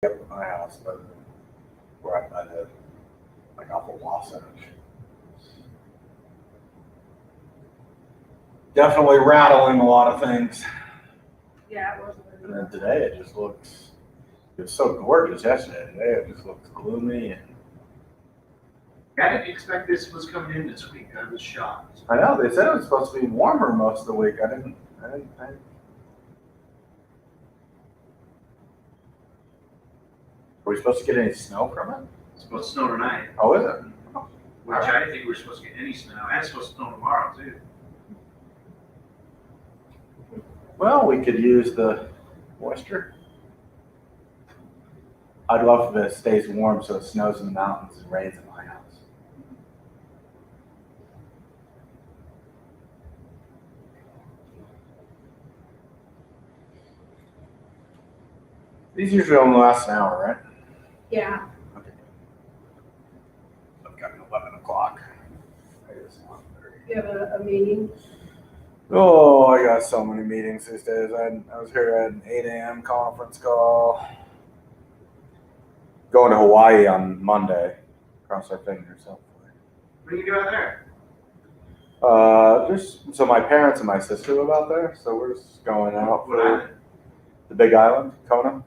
Up at my house, but where I live, like off of Wasatch. Definitely rattling a lot of things. Yeah, it was. And then today it just looks, it was so gorgeous yesterday. Today it just looks gloomy. And I didn't expect this was coming in this week. I was shocked. I know, they said it was supposed to be warmer most of the week. I didn't think. Are we supposed to get any snow from it? It's supposed to snow tonight, Oh, is it? which I didn't think we were supposed to get any snow. And it's supposed to snow tomorrow too. Well, we could use the moisture. I'd love if it stays warm so it snows in the mountains and rains in my house. These usually only last an hour, right? Yeah. Okay. I've got an 11 o'clock. You have a meeting? Oh, I got so many meetings these days. I was here at an 8 a.m. conference call. Going to Hawaii on Monday. Cross our fingers, hopefully. What are you doing there? So my parents and my sister live out there, so we're just going out What for island? the Big Island, Kona.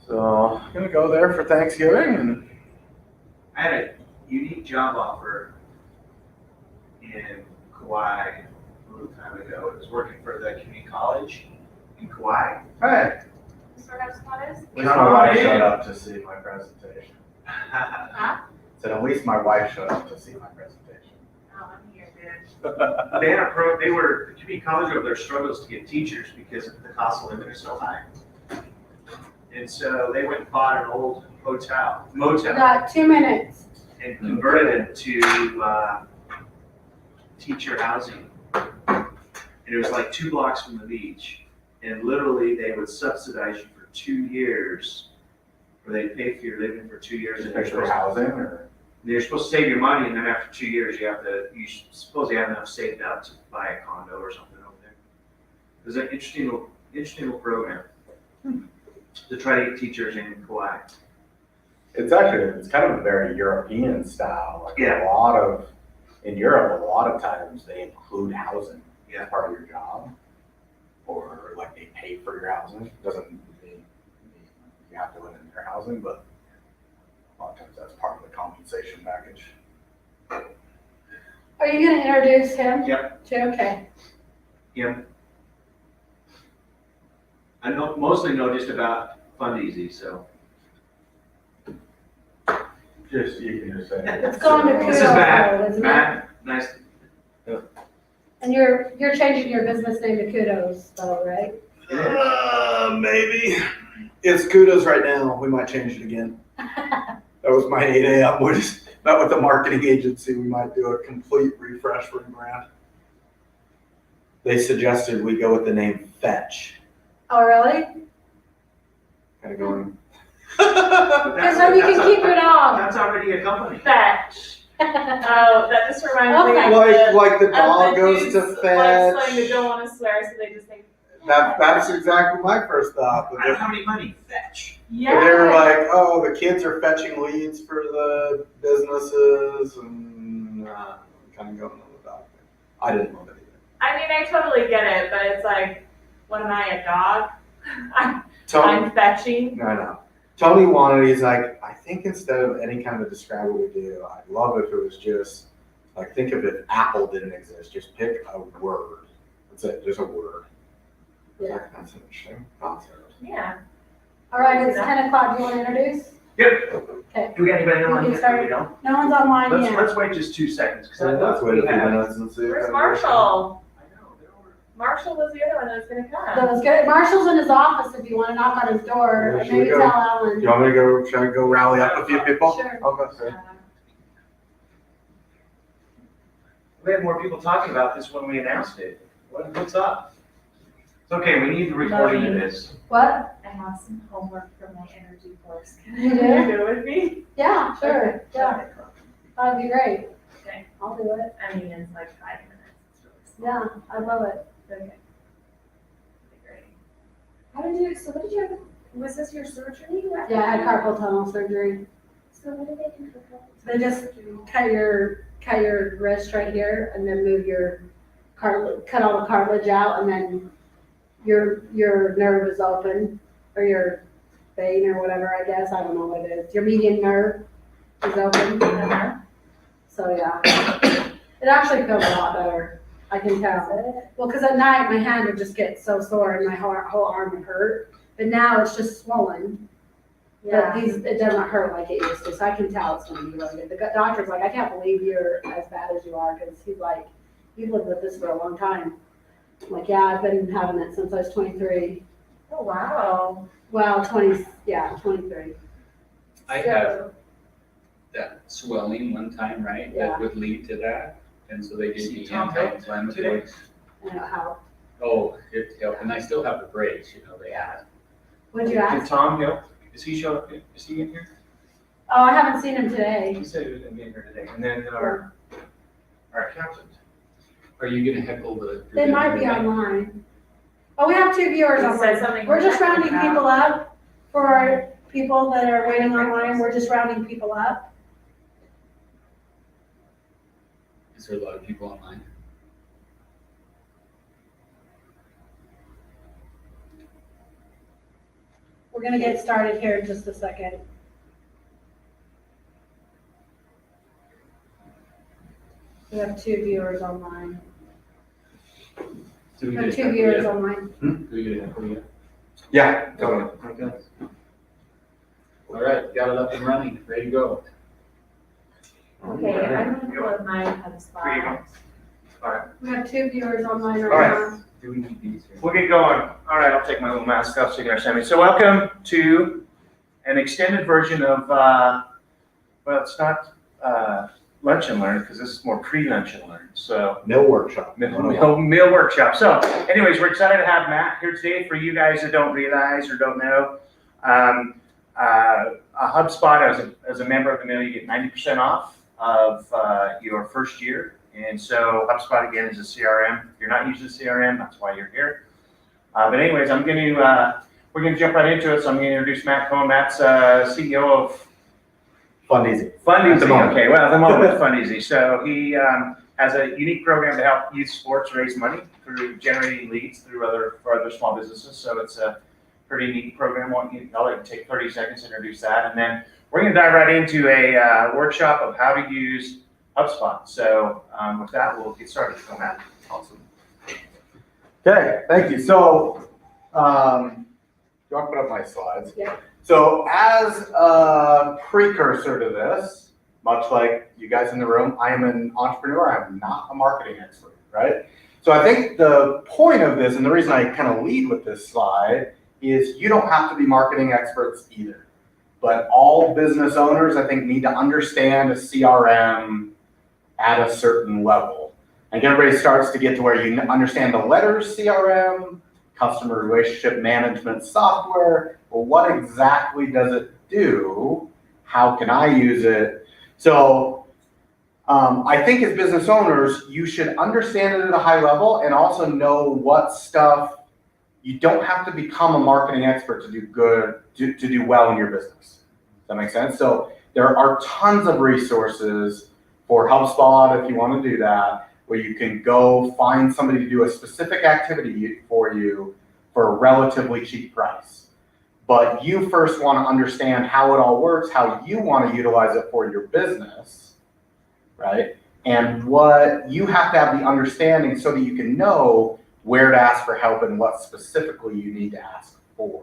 So gonna go there for Thanksgiving, and I had a unique job offer in Kauai a little time ago. It was working for the community college in Kauai. hey, That's where Hubspot is? at least my wife showed up to see my presentation. Huh? Said at least my wife showed up to see my presentation. Oh, I'm here, dude. They had the community college over there struggles to get teachers because the cost of living is so high. And so they went and bought an old motel, We got 2 minutes. and converted it to teacher housing. And it was like 2 blocks from the beach. And literally they would subsidize you for 2 years, or they'd pay for your living for 2 years. And Especially housing, or you're supposed to save your money, and then after 2 years, you suppose you have enough saved up to buy a condo or something over there. It was an interesting little program to try to get teachers in Kauai. it's kind of a very European style. Like Yeah. in Europe, a lot of times they include housing Yeah. as part of your job, or like they pay for your housing. Doesn't mean you have to live in their housing, but a lot of times that's part of the compensation package. Are you gonna introduce him? Yep. Okay. Yeah. I mostly know just about Fundeasy, so. Just you can just say. It's going to This is Kudos, Matt. isn't it? Matt, nice. And you're changing your business name to Kudos, though, right? Maybe. It's Kudos right now. We might change it again. That was my 8 a.m. We just met with the marketing agency. We might do a complete refresh rebrand. They suggested we go with the name Fetch. Oh, really? Kind of going. Because then you can keep your dog. That's already a company. Fetch. Oh, that just reminds me Okay. of Like the of dog the goes dudes, to like Fetch. saying they don't want to swear, so they just think. That's exactly my first thought. But I don't have any money. Fetch. Yeah. they were like, oh, the kids are fetching leads for the businesses, and kind of going on about it. I didn't love it either. I mean, I totally get it, but it's like, what am I, a dog? I'm Tony, fetching. no. Tony wanted, he's like, I think instead of any kind of describe what we do, I'd love if it was just, like, think of if Apple didn't exist, just pick a word. That's it, just a word. Yeah. That's an interesting concept. Yeah. All right, it's 10 o'clock. Do you want to introduce? Yep. Okay. Do we got anybody You online can yet? start. We don't. No one's online yet. Let's wait just 2 seconds. Cause I Let's thought wait a we few had- minutes and see. if Where's anybody- Marshall? I know, they were- Marshall was the other one that was gonna come. That was good. Marshall's in his office if you want to knock on his door. Yeah, Or should we maybe go? tell Do Alan. you want me to go, should I go rally up a few people? Sure. I'll go see. We had more people talking about this when we announced it. What's up? It's okay, we need the recording of this. What? I have some homework for my energy course. Can You you do? do it with me? Yeah, sure. Okay. Yeah, that'd be great. Okay. I'll do it. I mean, it's like 5 minutes. It's really small. Yeah, I love it. Okay. That'd be great. How did you, so what did you have, was this your surgery? Yeah, I had carpal tunnel surgery. So what did they do for carpal They just cut your wrist right here and then move your cut all the cartilage out, and then your nerve is open, or your vein or whatever, I guess. I don't know what it is. Your median nerve is open. Uh-huh. So yeah, it actually feels a lot better. I can tell. Well, because at night my hand would just get so sore and my whole arm would hurt. But now it's just swollen. Yeah. But it doesn't hurt like it used to, so I can tell it's going to be really good. The doctor's like, I can't believe you're as bad as you are, because he's like, you've lived with this for a long time. I'm like, yeah, I've been having it since I was 23. Oh, wow. Well, 23. I had that swelling one time, right, Yeah. that would lead to that, and so they gave See, me Tom helped anti-inflammatories. I know how. Oh, it helped, and I still have the brace, they had. What'd you Did ask? Tom help? Is he show up? Is he in here? Oh, I haven't seen him today. He said he was gonna be in here today. And then our accountant. Are you gonna heckle the? They might be online. Oh, we have 2 viewers It said online. something We're just rounding about- people up for people that are waiting online. We're just rounding people up. Is there a lot of people online? We're gonna get started here in just a second. We have 2 viewers online. Do we We have get a 2 heckle viewers yet? online. Do we get a heckle yet? Yeah, totally. Okay. All right, got it up and running, ready to go. Okay, I'm gonna pull up my Hubspot. Here you go. All right, We have 2 viewers online All right right. now. Do we need these here? we'll get going. All right, I'll take my little mask off so you can understand me. So welcome to an extended version of, well, it's not lunch and learn, because this is more pre-lunch and learn, so. Mill workshop. Meal workshop. So anyways, we're excited to have Matt here today. For you guys that don't realize or don't know, a HubSpot, as a member of the mill, you get 90% off of your first year. And so HubSpot, again, is a CRM. If you're not using CRM, that's why you're here. But anyways, we're going to jump right into it. So I'm going to introduce Matt Cohen. Matt's CEO of Fun easy. Fun At the Easy. moment. Okay, well, at the moment, Fun Easy. So he has a unique program to help youth sports raise money through generating leads for other small businesses. So it's a pretty neat program. I'll let you take 30 seconds to introduce that. And then we're going to dive right into a workshop of how to use HubSpot. So with that, we'll get started. So Matt. Awesome. Okay, thank you. So, do you want to put up my slides? Yeah. So as a precursor to this, much like you guys in the room, I am an entrepreneur. I'm not a marketing expert, right? So I think the point of this, and the reason I kind of lead with this slide, is you don't have to be marketing experts either. But all business owners, I think, need to understand a CRM at a certain level. And everybody starts to get to where you understand the letters CRM, customer relationship management software. Well, what exactly does it do? How can I use it? So I think as business owners, you should understand it at a high level and also know what stuff. You don't have to become a marketing expert to do well in your business. Does that make sense? So there are tons of resources for HubSpot if you want to do that, where you can go find somebody to do a specific activity for you for a relatively cheap price. But you first want to understand how it all works, how you want to utilize it for your business, right? And what you have to have the understanding so that you can know where to ask for help and what specifically you need to ask for.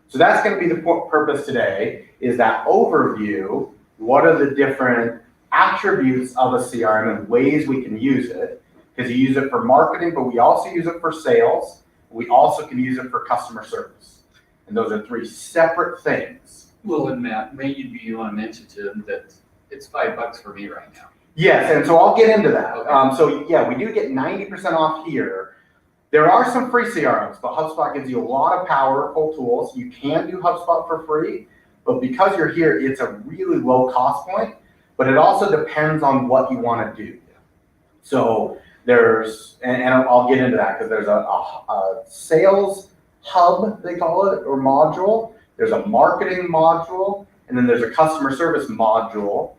So that's going to be the purpose today, is that overview. What are the different attributes of a CRM and ways we can use it? Because you use it for marketing, but we also use it for sales. We also can use it for customer service. And those are 3 separate things. Well, and Matt, maybe you want to mention to them that it's $5 for me right now. Yes, and so I'll get into that. Okay. So yeah, we do get 90% off here. There are some free CRMs, but HubSpot gives you a lot of powerful tools. You can do HubSpot for free, but because you're here, it's a really low cost point, but it also depends on what you want to do. So there's, and I'll get into that because there's a sales hub, they call it, or module. There's a marketing module, and then there's a customer service module.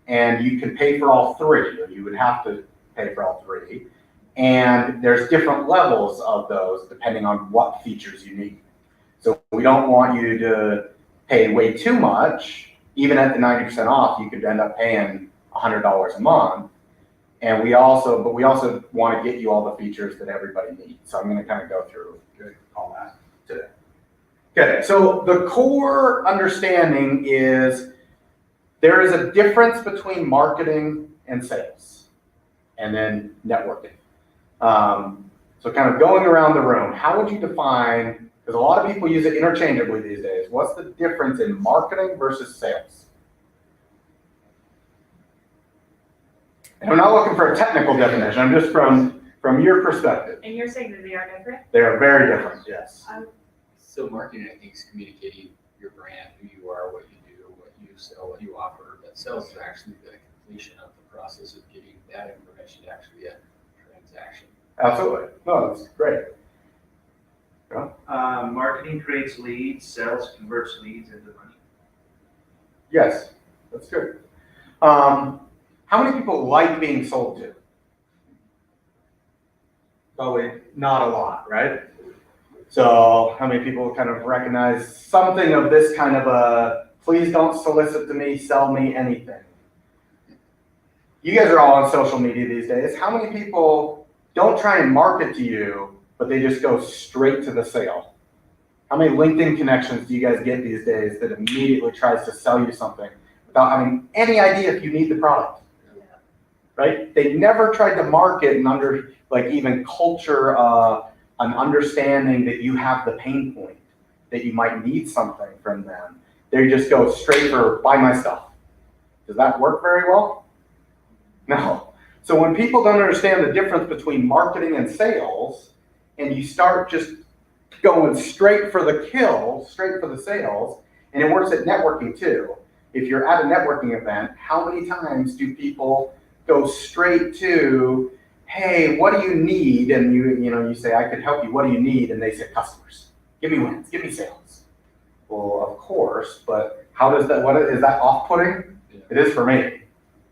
And you can pay for all three, or you would have to pay for all three. And there's different levels of those depending on what features you need. So we don't want you to pay way too much. Even at the 90% off, you could end up paying $100 a month. And we also want to get you all the features that everybody needs. So I'm going to kind of go through all that today. Okay, so the core understanding is there is a difference between marketing and sales, and then networking. So kind of going around the room, how would you define, because a lot of people use it interchangeably these days, what's the difference in marketing versus sales? And I'm not looking for a technical definition, I'm just from your perspective. And you're saying that they are different? They are very different, yes. So marketing, I think, is communicating your brand, who you are, what you do, what you sell, what you offer. But sales is actually the completion of the process of getting that information to actually a transaction. Absolutely. No, that's great. Yeah. Marketing creates leads, sales converts leads into money. Yes, that's good. How many people like being sold to? Probably not a lot, right? So how many people kind of recognize something of this kind of a, please don't solicit to me, sell me anything? You guys are all on social media these days. How many people don't try and market to you, but they just go straight to the sale? How many LinkedIn connections do you guys get these days that immediately tries to sell you something without having any idea if you need the product? Right? They never tried to market and even culture an understanding that you have the pain point, that you might need something from them. They just go straight for buy my stuff. Does that work very well? No. So when people don't understand the difference between marketing and sales, and you start just going straight for the kill, straight for the sales, and it works at networking too. If you're at a networking event, how many times do people go straight to, hey, what do you need? And you say, I could help you. What do you need? And they say, customers. Give me wins. Give me sales. Well, of course, but how does that? What is that off-putting? Yeah. It is for me,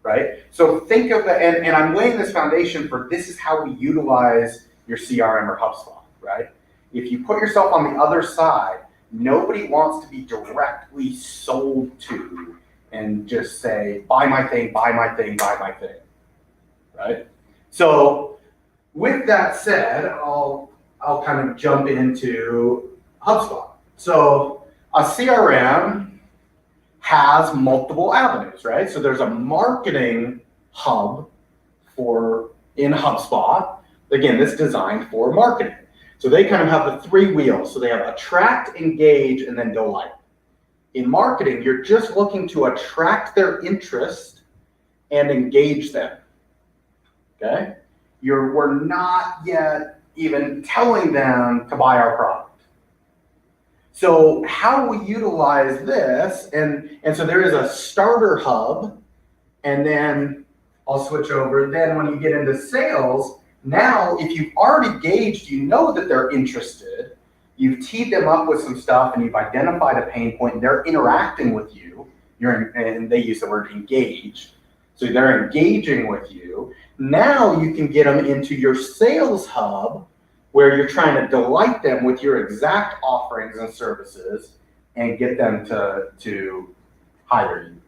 right? So think of that, and I'm laying this foundation for this is how we utilize your CRM or HubSpot, right? If you put yourself on the other side, nobody wants to be directly sold to and just say, buy my thing, buy my thing, buy my thing, right? So with that said, I'll kind of jump into HubSpot. So a CRM has multiple avenues, right? So there's a marketing hub in HubSpot. Again, this is designed for marketing. So they kind of have the three wheels. So they have attract, engage, and then delight. In marketing, you're just looking to attract their interest and engage them. Okay? We're not yet even telling them to buy our product. So how we utilize this, and so there is a starter hub, and then I'll switch over. Then when you get into sales, now if you've already gauged, you know that they're interested, you've teed them up with some stuff and you've identified a pain point and they're interacting with you, and they use the word engage. So they're engaging with you. Now you can get them into your sales hub where you're trying to delight them with your exact offerings and services and get them to hire you,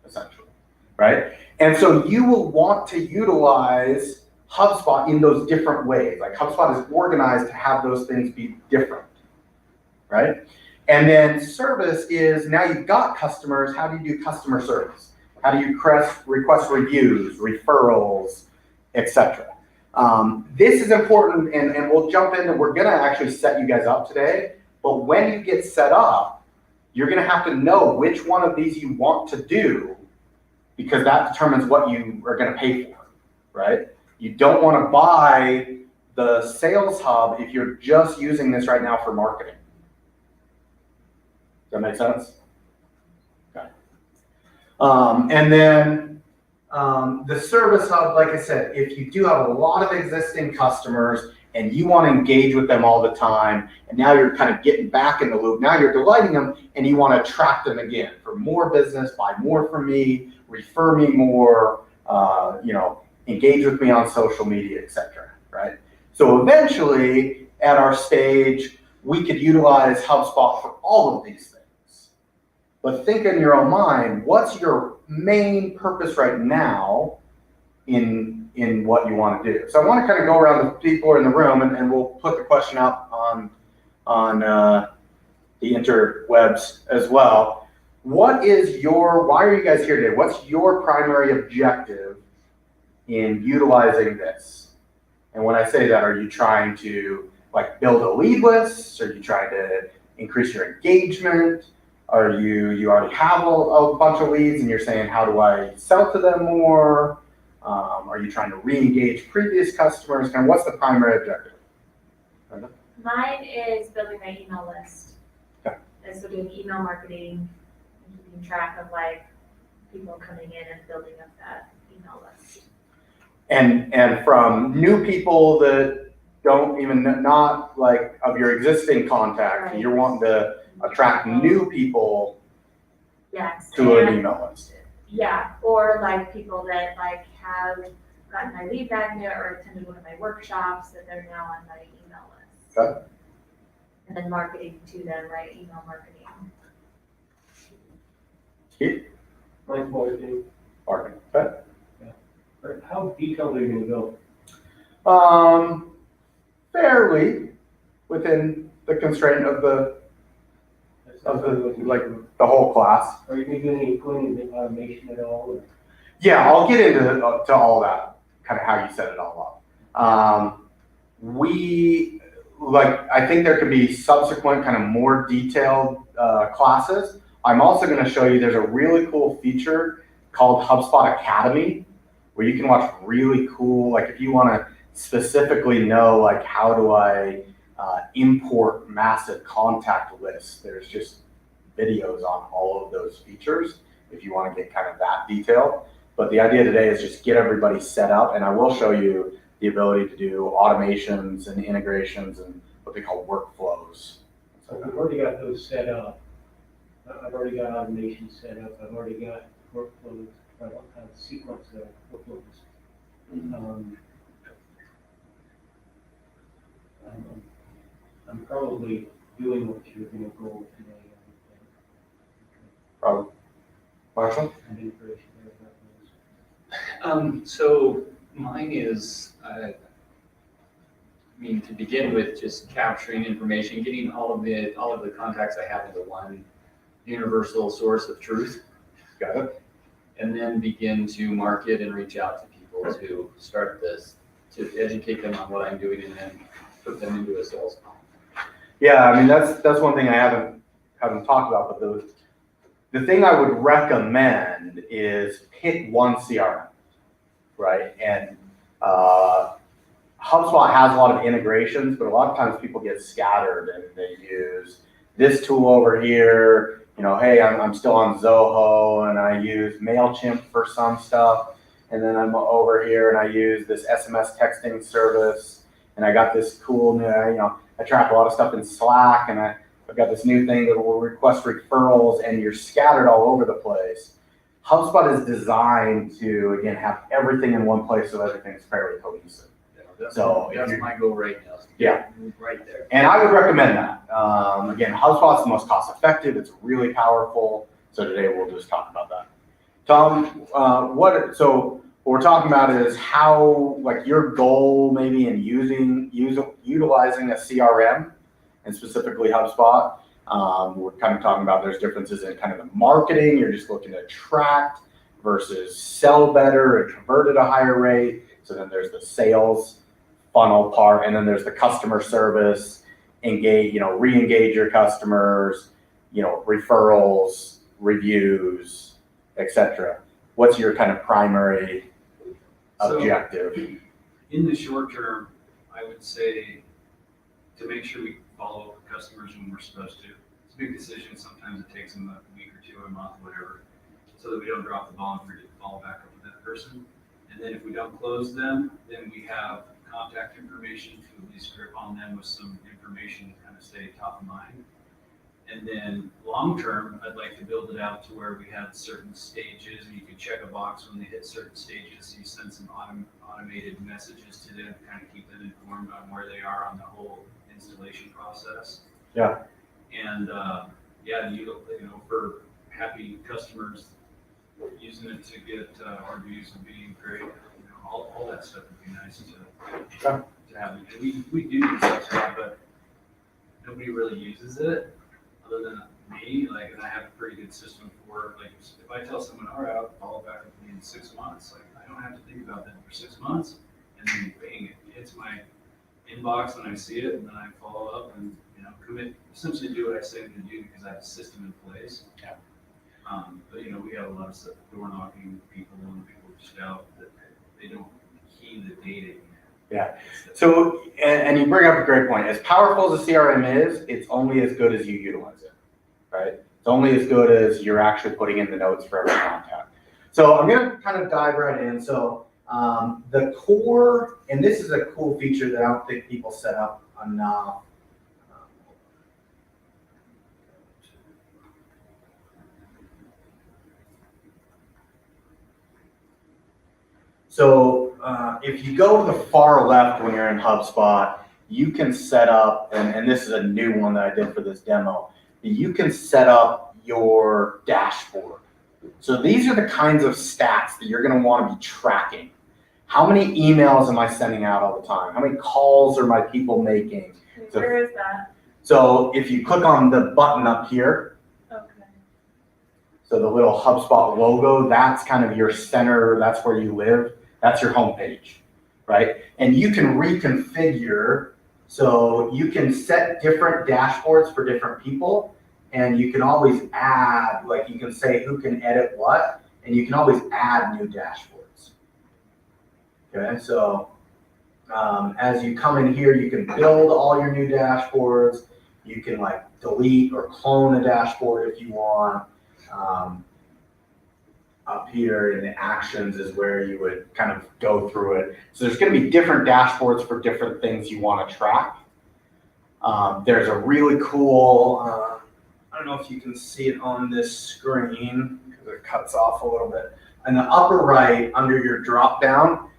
essentially, right? And so you will want to utilize HubSpot in those different ways. Like HubSpot is organized to have those things be different, right? And then service is, now you've got customers, how do you do customer service? How do you request reviews, referrals, etc.? This is important, and we'll jump in, and we're gonna actually set you guys up today, but when you get set up, you're gonna have to know which one of these you want to do, because that determines what you are gonna pay for, right? You don't wanna buy the sales hub if you're just using this right now for marketing. Does that make sense? Okay. And then the service hub, like I said, if you do have a lot of existing customers and you want to engage with them all the time, and now you're kind of getting back in the loop. Now you're delighting them, and you want to attract them again for more business, buy more from me, refer me more, engage with me on social media, etc. Right? So eventually, at our stage, we could utilize HubSpot for all of these things. But think in your own mind, what's your main purpose right now in what you want to do? So I want to kind of go around the people in the room, and we'll put the question out on the interwebs as well. Why are you guys here today? What's your primary objective in utilizing this? And when I say that, are you trying to build a lead list? Are you trying to increase your engagement? Are you already have a bunch of leads and you're saying, how do I sell to them more? Are you trying to re-engage previous customers? Kind of what's the primary objective? Mine is building my email list. Okay. And so doing email marketing and keeping track of people coming in and building up that email list. And from new people that don't even, not of your existing contact, Right. you're wanting to attract new people Yes. to an and- email list. Yeah, or people that have gotten my lead magnet or attended one of my workshops that they're now on my email list. Okay. And then marketing to them, right? Email marketing. Keith? Mine's marketing. Marketing. Okay. How detailed are you gonna go? Fairly within the constraint of the whole class. Are you gonna do any automation at all? Or? Yeah, I'll get into to all that, kind of how you set it all up. I think there could be subsequent kind of more detailed classes. I'm also going to show you there's a really cool feature called HubSpot Academy, where you can watch really cool, if you want to specifically know, how do I import massive contact lists, there's just videos on all of those features if you want to get kind of that detailed. But the idea today is just get everybody set up, and I will show you the ability to do automations and integrations and what they call workflows. So I've already got those set up. I've already got automation set up. I've already got workflows, sequence of workflows. I'm probably doing what you're going to go today. Probably. Marshall? And integration there. So mine is, to begin with, just capturing information, getting all of the contacts I have into one universal source of truth. Got it. And then begin to market and reach out to people to start this, to educate them on what I'm doing and then put them into a sales call. Yeah, that's one thing I haven't talked about, but the thing I would recommend is pick one CRM, right? And HubSpot has a lot of integrations, but a lot of times people get scattered and they use this tool over here. Hey, I'm still on Zoho and I use MailChimp for some stuff. And then I'm over here and I use this SMS texting service. And I got this cool, I track a lot of stuff in Slack, and I've got this new thing that will request referrals, and you're scattered all over the place. HubSpot is designed to, again, have everything in one place so everything's fairly cohesive. That's So my goal right now. Yeah. Right there. And I would recommend that. Again, HubSpot's the most cost effective. It's really powerful. So today we'll just talk about that. Tom, what we're talking about is how, your goal maybe in utilizing a CRM, and specifically HubSpot. We're kind of talking about there's differences in kind of the marketing. You're just looking to attract versus sell better and convert at a higher rate. So then there's the sales funnel part, and then there's the customer service, re-engage your customers, referrals, reviews, etc. What's your kind of primary objective? In the short term, I would say to make sure we follow up with customers when we're supposed to. It's a big decision. Sometimes it takes them a week or two, a month, whatever, so that we don't drop the ball and forget to follow back up with that person. And then if we don't close them, then we have contact information to at least grip on them with some information to kind of stay top of mind. And then long-term, I'd like to build it out to where we have certain stages and you can check a box when they hit certain stages. You send some automated messages to them to kind of keep them informed on where they are on the whole installation process. Yeah. And, yeah, you know, for happy customers using it to get reviews and being great, you know, all that stuff would be nice to have. And we do use Hubspot, but nobody really uses it other than me. Like, and I have a pretty good system for, like, if I tell someone, all right, I'll follow back with you in 6 months, like, I don't have to think about that for 6 months. And then bang, it hits my inbox and I see it, and then I follow up and, you know, commit, essentially do what I say to do because I have a system in place. Yeah. But, you know, we have a lot of stuff, door knocking people and people just out that they don't key the data. Yeah. So, and you bring up a great point. As powerful as a CRM is, it's only as good as you utilize it, right? It's only as good as you're actually putting in the notes for every contact. So I'm going to kind of dive right in. So the core, and this is a cool feature that I don't think people set up enough. So if you go to the far left when you're in HubSpot, you can set up, and this is a new one that I did for this demo, you can set up your dashboard. So these are the kinds of stats that you're going to want to be tracking. How many emails am I sending out all the time? How many calls are my people making? Where is that? So if you click on the button up here, Okay. so the little HubSpot logo, that's kind of your center, that's where you live. That's your homepage, right? And you can reconfigure, so you can set different dashboards for different people, and you can always add, like you can say who can edit what, and you can always add new dashboards. Okay, so as you come in here, you can build all your new dashboards. You can like delete or clone a dashboard if you want. Up here in the actions is where you would kind of go through it. So there's going to be different dashboards for different things you want to track. There's a really cool, I don't know if you can see it on this screen because it cuts off a little bit. In the upper right, under your drop down,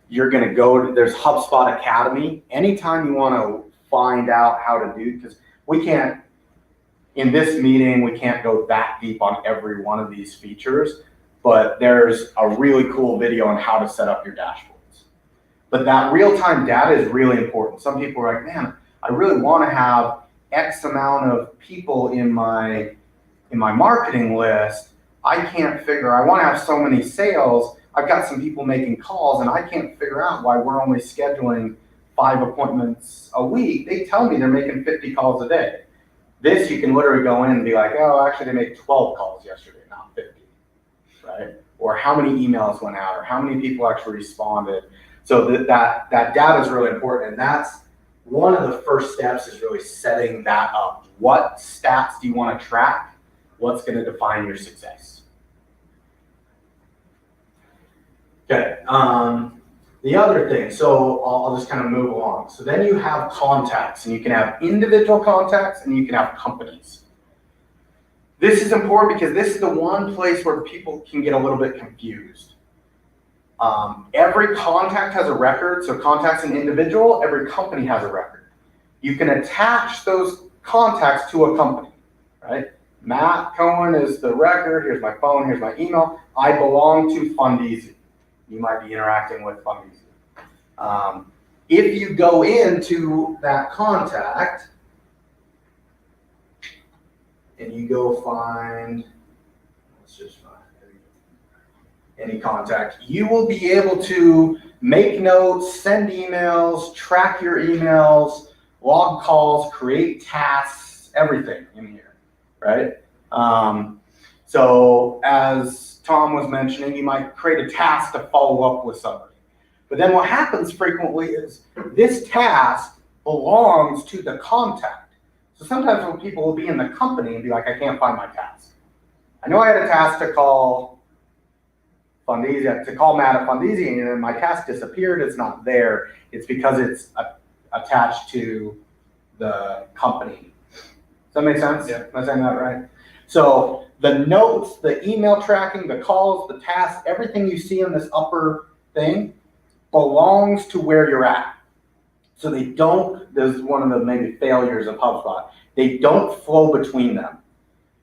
you're going to go to, there's HubSpot Academy. Anytime you want to find out how to do, because we can't, in this meeting, we can't go that deep on every one of these features. But there's a really cool video on how to set up your dashboards. But that real-time data is really important. Some people are like, man, I really want to have X amount of people in my marketing list. I can't figure, I want to have so many sales. I've got some people making calls and I can't figure out why we're only scheduling 5 appointments a week. They tell me they're making 50 calls a day. This, you can literally go in and be like, oh, actually they made 12 calls yesterday, not 50. Right? Or how many emails went out, or how many people actually responded. So that data is really important, and that's one of the first steps is really setting that up. What stats do you want to track? What's going to define your success? Okay. The other thing, so I'll just kind of move along. So then you have contacts, and you can have individual contacts, and you can have companies. This is important because this is the one place where people can get a little bit confused. Every contact has a record, so contact's an individual, every company has a record. You can attach those contacts to a company, right? Matt Cohen is the record, here's my phone, here's my email. I belong to Fundeasy. You might be interacting with Fundeasy. If you go into that contact, and you go find, let's just find any contact, you will be able to make notes, send emails, track your emails, log calls, create tasks, everything in here, right? So as Tom was mentioning, you might create a task to follow up with somebody. But then what happens frequently is this task belongs to the contact. So sometimes when people will be in the company and be like, I can't find my task. I know I had a task to call Fundeezy, to call Matt at Fundeezy, and then my task disappeared, it's not there. It's because it's attached to the company. Does that make sense? Yeah. Am I saying that right? So the notes, the email tracking, the calls, the tasks, everything you see in this upper thing belongs to where you're at. So they don't, this is one of the maybe failures of HubSpot, they don't flow between them.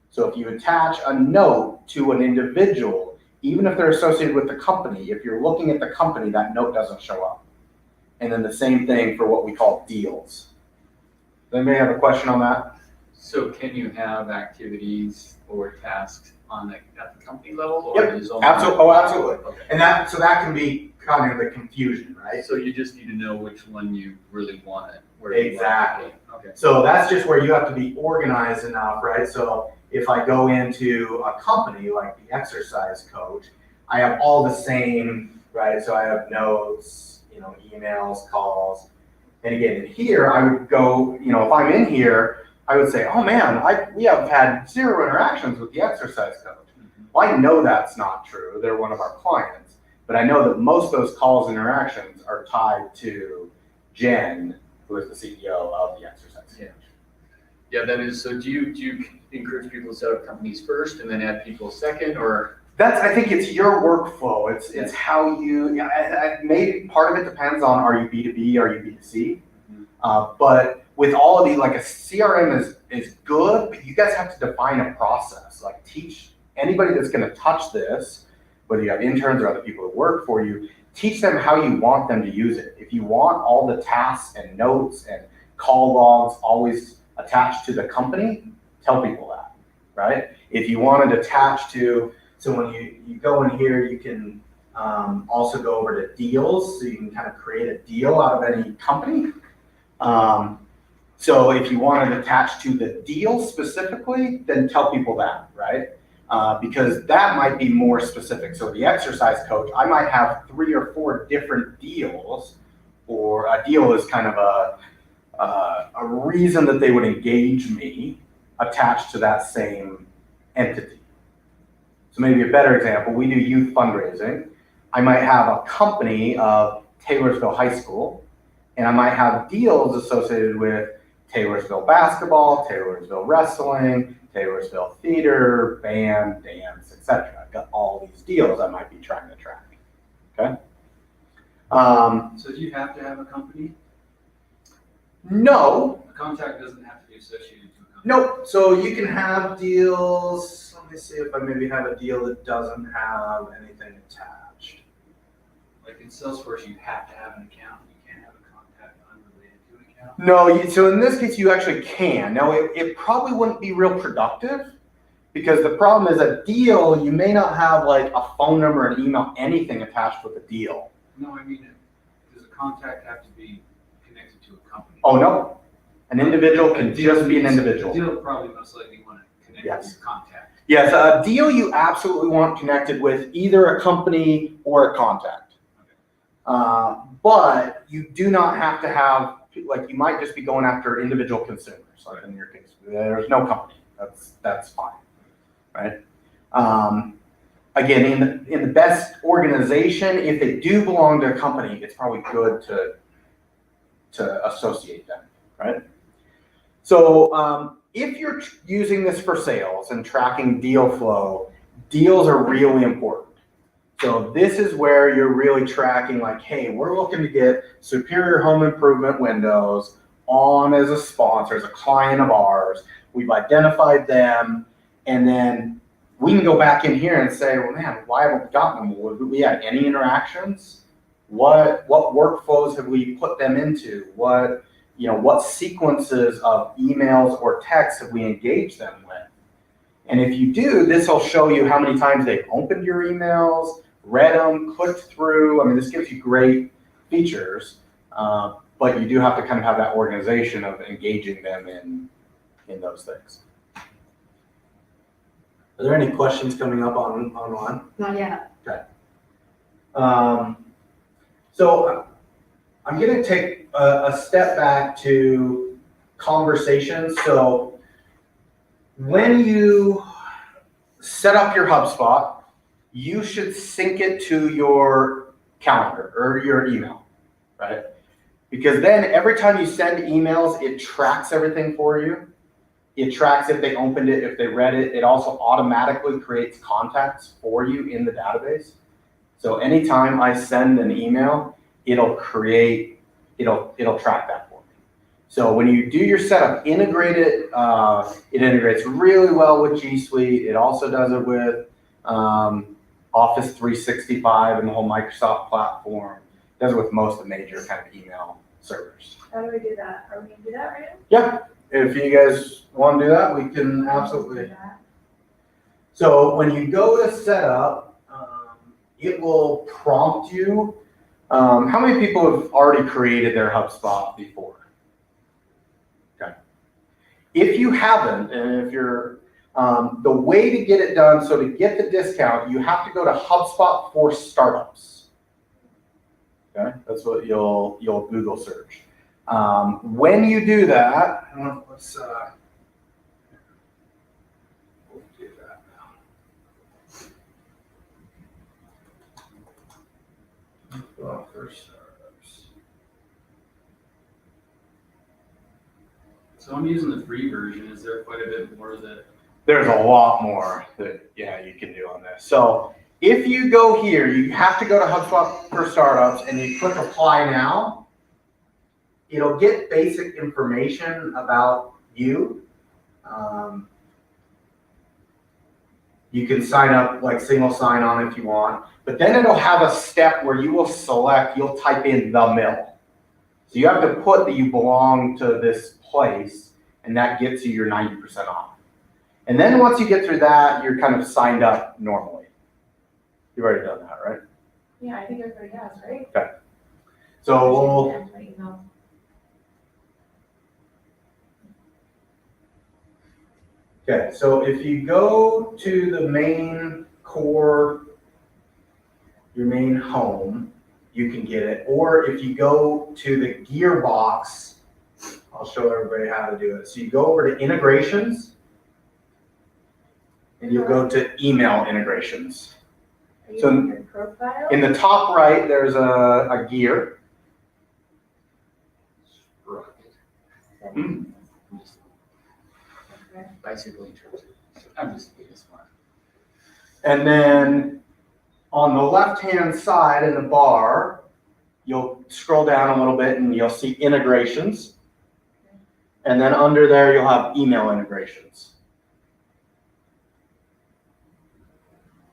So if you attach a note to an individual, even if they're associated with the company, if you're looking at the company, that note doesn't show up. And then the same thing for what we call deals. Does anybody have a question on that? So can you have activities or tasks at the company level? Yep, or is only- absolutely. Okay. And that, so that can be kind of the confusion, right? So you just need to know which one you really want it. where you want it. Exactly. Okay. So that's just where you have to be organized enough, right? So if I go into a company like the exercise coach, I have all the same, right? So I have notes, emails, calls. And again, in here, I would go, if I'm in here, I would say, oh man, we have had 0 interactions with the exercise coach. Well, I know that's not true. They're one of our clients, but I know that most of those calls and interactions are tied to Jen, who is the CEO of the exercise coach. Yeah, that is. So do you encourage people to set up companies first and then add people second, or? I think it's your workflow. It's how you, maybe part of it depends on, are you B2B, are you B2C? But with all of these, like a CRM is good, but you guys have to define a process. Like teach anybody that's gonna touch this, whether you have interns or other people that work for you, teach them how you want them to use it. If you want all the tasks and notes and call logs always attached to the company, tell people that, right? If you want it attached to, so when you go in here, you can also go over to deals, so you can kind of create a deal out of any company. So if you want it attached to the deal specifically, then tell people that, right? Because that might be more specific. So the exercise coach, I might have 3 or 4 different deals, or a deal is kind of a reason that they would engage me attached to that same entity. So maybe a better example, we do youth fundraising. I might have a company of Taylorsville High School, and I might have deals associated with Taylorsville basketball, Taylorsville wrestling, Taylorsville theater, band, dance, etc. I've got all these deals I might be trying to track. Okay. So do you have to have a company? No. A contact doesn't have to be associated to a company. Nope. So you can have deals. Let me see if I maybe have a deal that doesn't have anything attached. Like in Salesforce, you have to have an account. You can't have a contact unrelated to an account. No, so in this case, you actually can. Now, it probably wouldn't be real productive, because the problem is a deal, you may not have like a phone number, an email, anything attached with a deal. No, I mean, does a contact have to be connected to a company? Oh, no. An individual can just be an A individual. deal probably most likely want to connect Yes. with your contact. Yes, a deal you absolutely want connected with either a company or a contact. But you do not have to have, like, you might just be going after individual consumers, like in your case. There's no company. That's fine, right? Again, in the best organization, if they do belong to a company, it's probably good to associate them, right? So if you're using this for sales and tracking deal flow, deals are really important. So this is where you're really tracking, like, hey, we're looking to get Superior Home Improvement Windows on as a sponsor, as a client of ours. We've identified them, and then we can go back in here and say, well, man, why haven't we gotten them? Have we had any interactions? What workflows have we put them into? What sequences of emails or texts have we engaged them with? And if you do, this will show you how many times they've opened your emails, read them, clicked through. I mean, this gives you great features, but you do have to kind of have that organization of engaging them in those things. Are there any questions coming up online? Not yet. Okay. So I'm going to take a step back to conversations. So when you set up your HubSpot, you should sync it to your calendar or your email, right? Because then every time you send emails, it tracks everything for you. It tracks if they opened it, if they read it. It also automatically creates contacts for you in the database. So anytime I send an email, it'll track that for me. So when you do your setup, integrate it. It integrates really well with G Suite. It also does it with Office 365 and the whole Microsoft platform. It does it with most of the major kind of email servers. How do we do that? Are we gonna do that right now? Yeah, if you guys want to do that, we can absolutely. Do that. So when you go to setup, it will prompt you. How many people have already created their HubSpot before? Okay. If you haven't, and if you're, the way to get it done, so to get the discount, you have to go to HubSpot for Startups. Okay, that's what you'll Google search. When you do that, let's we'll do that now. HubSpot for Startups. So I'm using the free version. Is there quite a bit more that? There's a lot more that you can do on this. So if you go here, you have to go to HubSpot for Startups and you click Apply Now. It'll get basic information about you. You can sign up like single sign on if you want, but then it'll have a step where you will select, you'll type in the mill. So you have to put that you belong to this place, and that gets you your 90% off. And then once you get through that, you're kind of signed up normally. You've already done that, right? Yeah, I think everybody has, right? So we'll, Enter my email. okay, so if you go to the main core, your main home, you can get it. Or if you go to the gearbox, I'll show everybody how to do it. So you go over to integrations, and you'll go to email integrations. Are you So in your profile? In the top right, there's a gear. I'm just Okay. bicycle interest. I'm just being smart. And then on the left-hand side in the bar, you'll scroll down a little bit and you'll see integrations. And then under there, you'll have email integrations.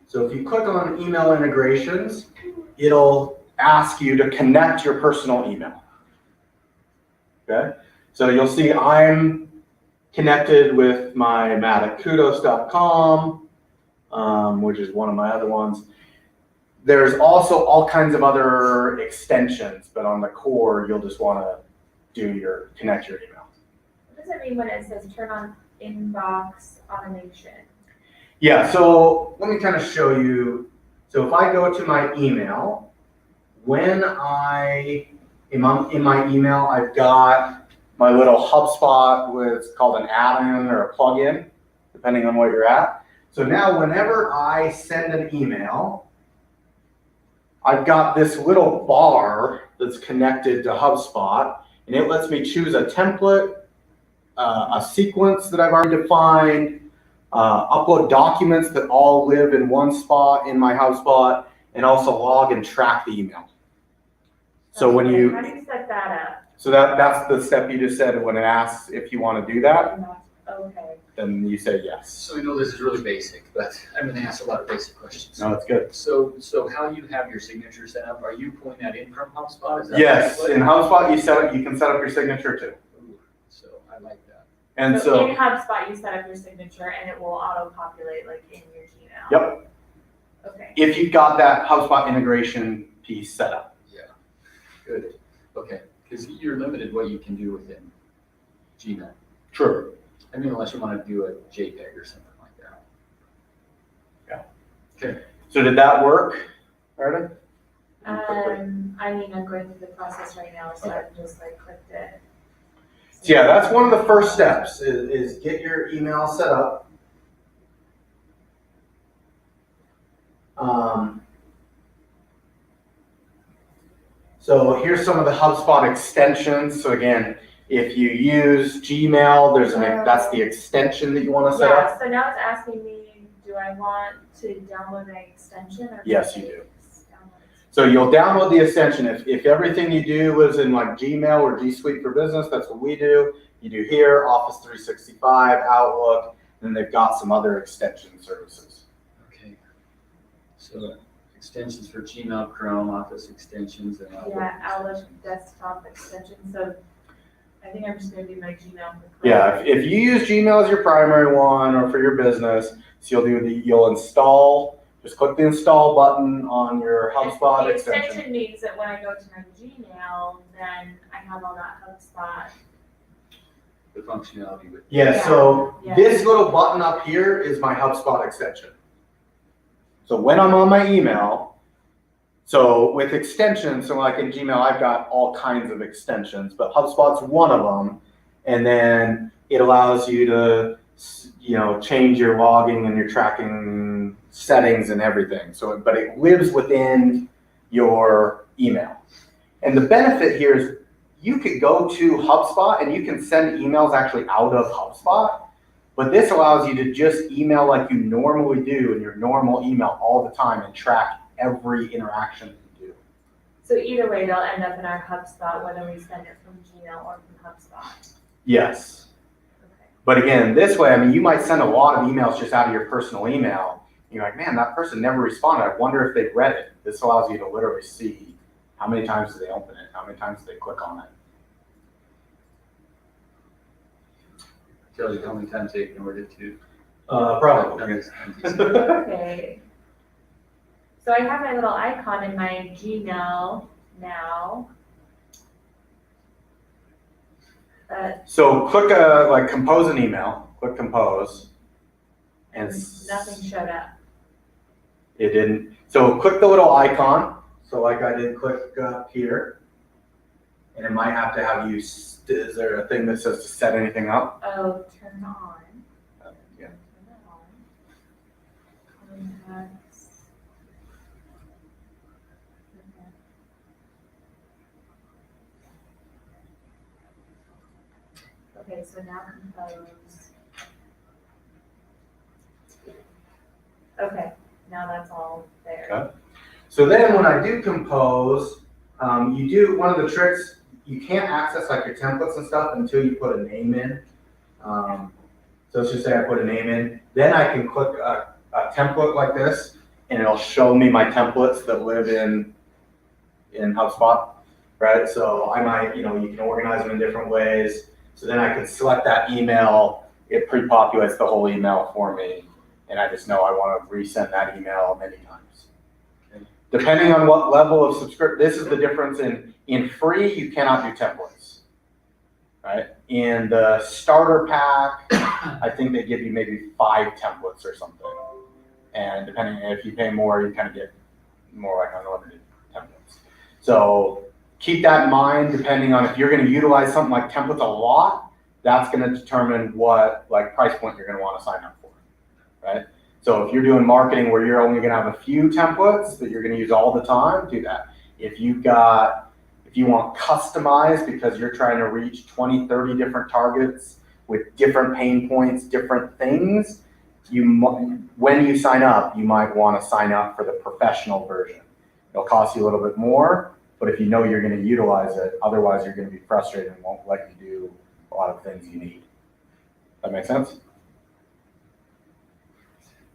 So if you click on email integrations, it'll ask you to connect your personal email. Okay? So you'll see I'm connected with my Matt at kudos.com, which is one of my other ones. There's also all kinds of other extensions, but on the core, you'll just want to connect your email. What does it mean when it says turn on inbox automation? Yeah, so let me kind of show you. So if I go to my email, when in my email, I've got my little HubSpot with, it's called an add-in or a plugin, depending on what you're at. So now whenever I send an email, I've got this little bar that's connected to HubSpot, and it lets me choose a template, a sequence that I've already defined, upload documents that all live in one spot in my HubSpot, and also log and track the email. So when Okay, you, how do you set that up? so that's the step you just said. When it asks if you want to do that, Okay. then you say yes. So I know this is really basic, but I'm gonna ask a lot of basic questions. No, it's good. So how you have your signature set up, are you pulling that in from HubSpot? Is that Yes, what it in is? HubSpot you can set up your signature too. Ooh, so I like that. And In so, HubSpot, you set up your signature and it will auto-populate like in your Gmail? yep, Okay. if you've got that HubSpot integration piece set up. Yeah, good. Okay, because you're limited what you can do within Gmail. True. I mean, unless you want to do a JPEG or something like that. Yeah. Okay. So did that work, Meredith? I mean, I'm going through the process right now, so I've just like clicked it. So yeah, that's one of the first steps is get your email set up. So here's some of the HubSpot extensions. So again, if you use Gmail, that's the extension that you want to set up. Yeah, so now it's asking me, do I want to download an extension or? Yes, you do. Download. So you'll download the extension. If everything you do is in like Gmail or G Suite for Business, that's what we do. You do here, Office 365, Outlook, and they've got some other extension services. Okay. So extensions for Gmail, Chrome, Office extensions, and Outlook. Yeah, Outlook desktop extension, so I think I'm just gonna do my Gmail. for Chrome. Yeah, if you use Gmail as your primary one or for your business, so you'll install, just click the install button on your HubSpot The extension. extension means that when I go to my Gmail, then I have all that HubSpot. The functionality with. Yeah, so Yeah. this little button up here is my HubSpot extension. So when I'm on my email, so with extensions, so like in Gmail, I've got all kinds of extensions, but HubSpot's one of them. And then it allows you to, change your logging and your tracking settings and everything. So, but it lives within your email. And the benefit here is you could go to HubSpot and you can send emails actually out of HubSpot. But this allows you to just email like you normally do in your normal email all the time and track every interaction you do. So either way, they'll end up in our HubSpot, whether we send it from Gmail or from HubSpot. Yes. Okay. But again, this way, you might send a lot of emails just out of your personal email. You're like, man, that person never responded. I wonder if they read it. This allows you to literally see how many times do they open it, how many times do they click on it. Tells you how many times they ignored it too. Probably. Okay. So I have my little icon in my Gmail now. But So click compose an email, click compose. And nothing showed up. It didn't. So click the little icon. So like I did, click up here. And it might have to have you, is there a thing that says to set anything up? Oh, turn on. Yeah. Turn that on. Contacts. Okay, so now compose. Okay, now that's all there. Okay. So then when I do compose, you do, one of the tricks, you can't access like your templates and stuff until you put a name in. So let's just say I put a name in, then I can click a template like this and it'll show me my templates that live in HubSpot, right? So I might, you can organize them in different ways. So then I can select that email, it pre-populates the whole email for me. And I just know I want to resend that email many times. Okay. Depending on what level of subscription, this is the difference in free, you cannot do templates, right? In the starter pack, I think they give you maybe 5 templates or something. And depending, if you pay more, you kind of get more like unlimited templates. So keep that in mind, depending on if you're going to utilize something like templates a lot, that's going to determine what like price point you're going to want to sign up for, right? So if you're doing marketing where you're only going to have a few templates that you're going to use all the time, do that. If you want customized because you're trying to reach 20, 30 different targets with different pain points, different things, when you sign up, you might want to sign up for the professional version. It'll cost you a little bit more, but if you know you're going to utilize it, otherwise you're going to be frustrated and won't let you do a lot of things you need. That make sense?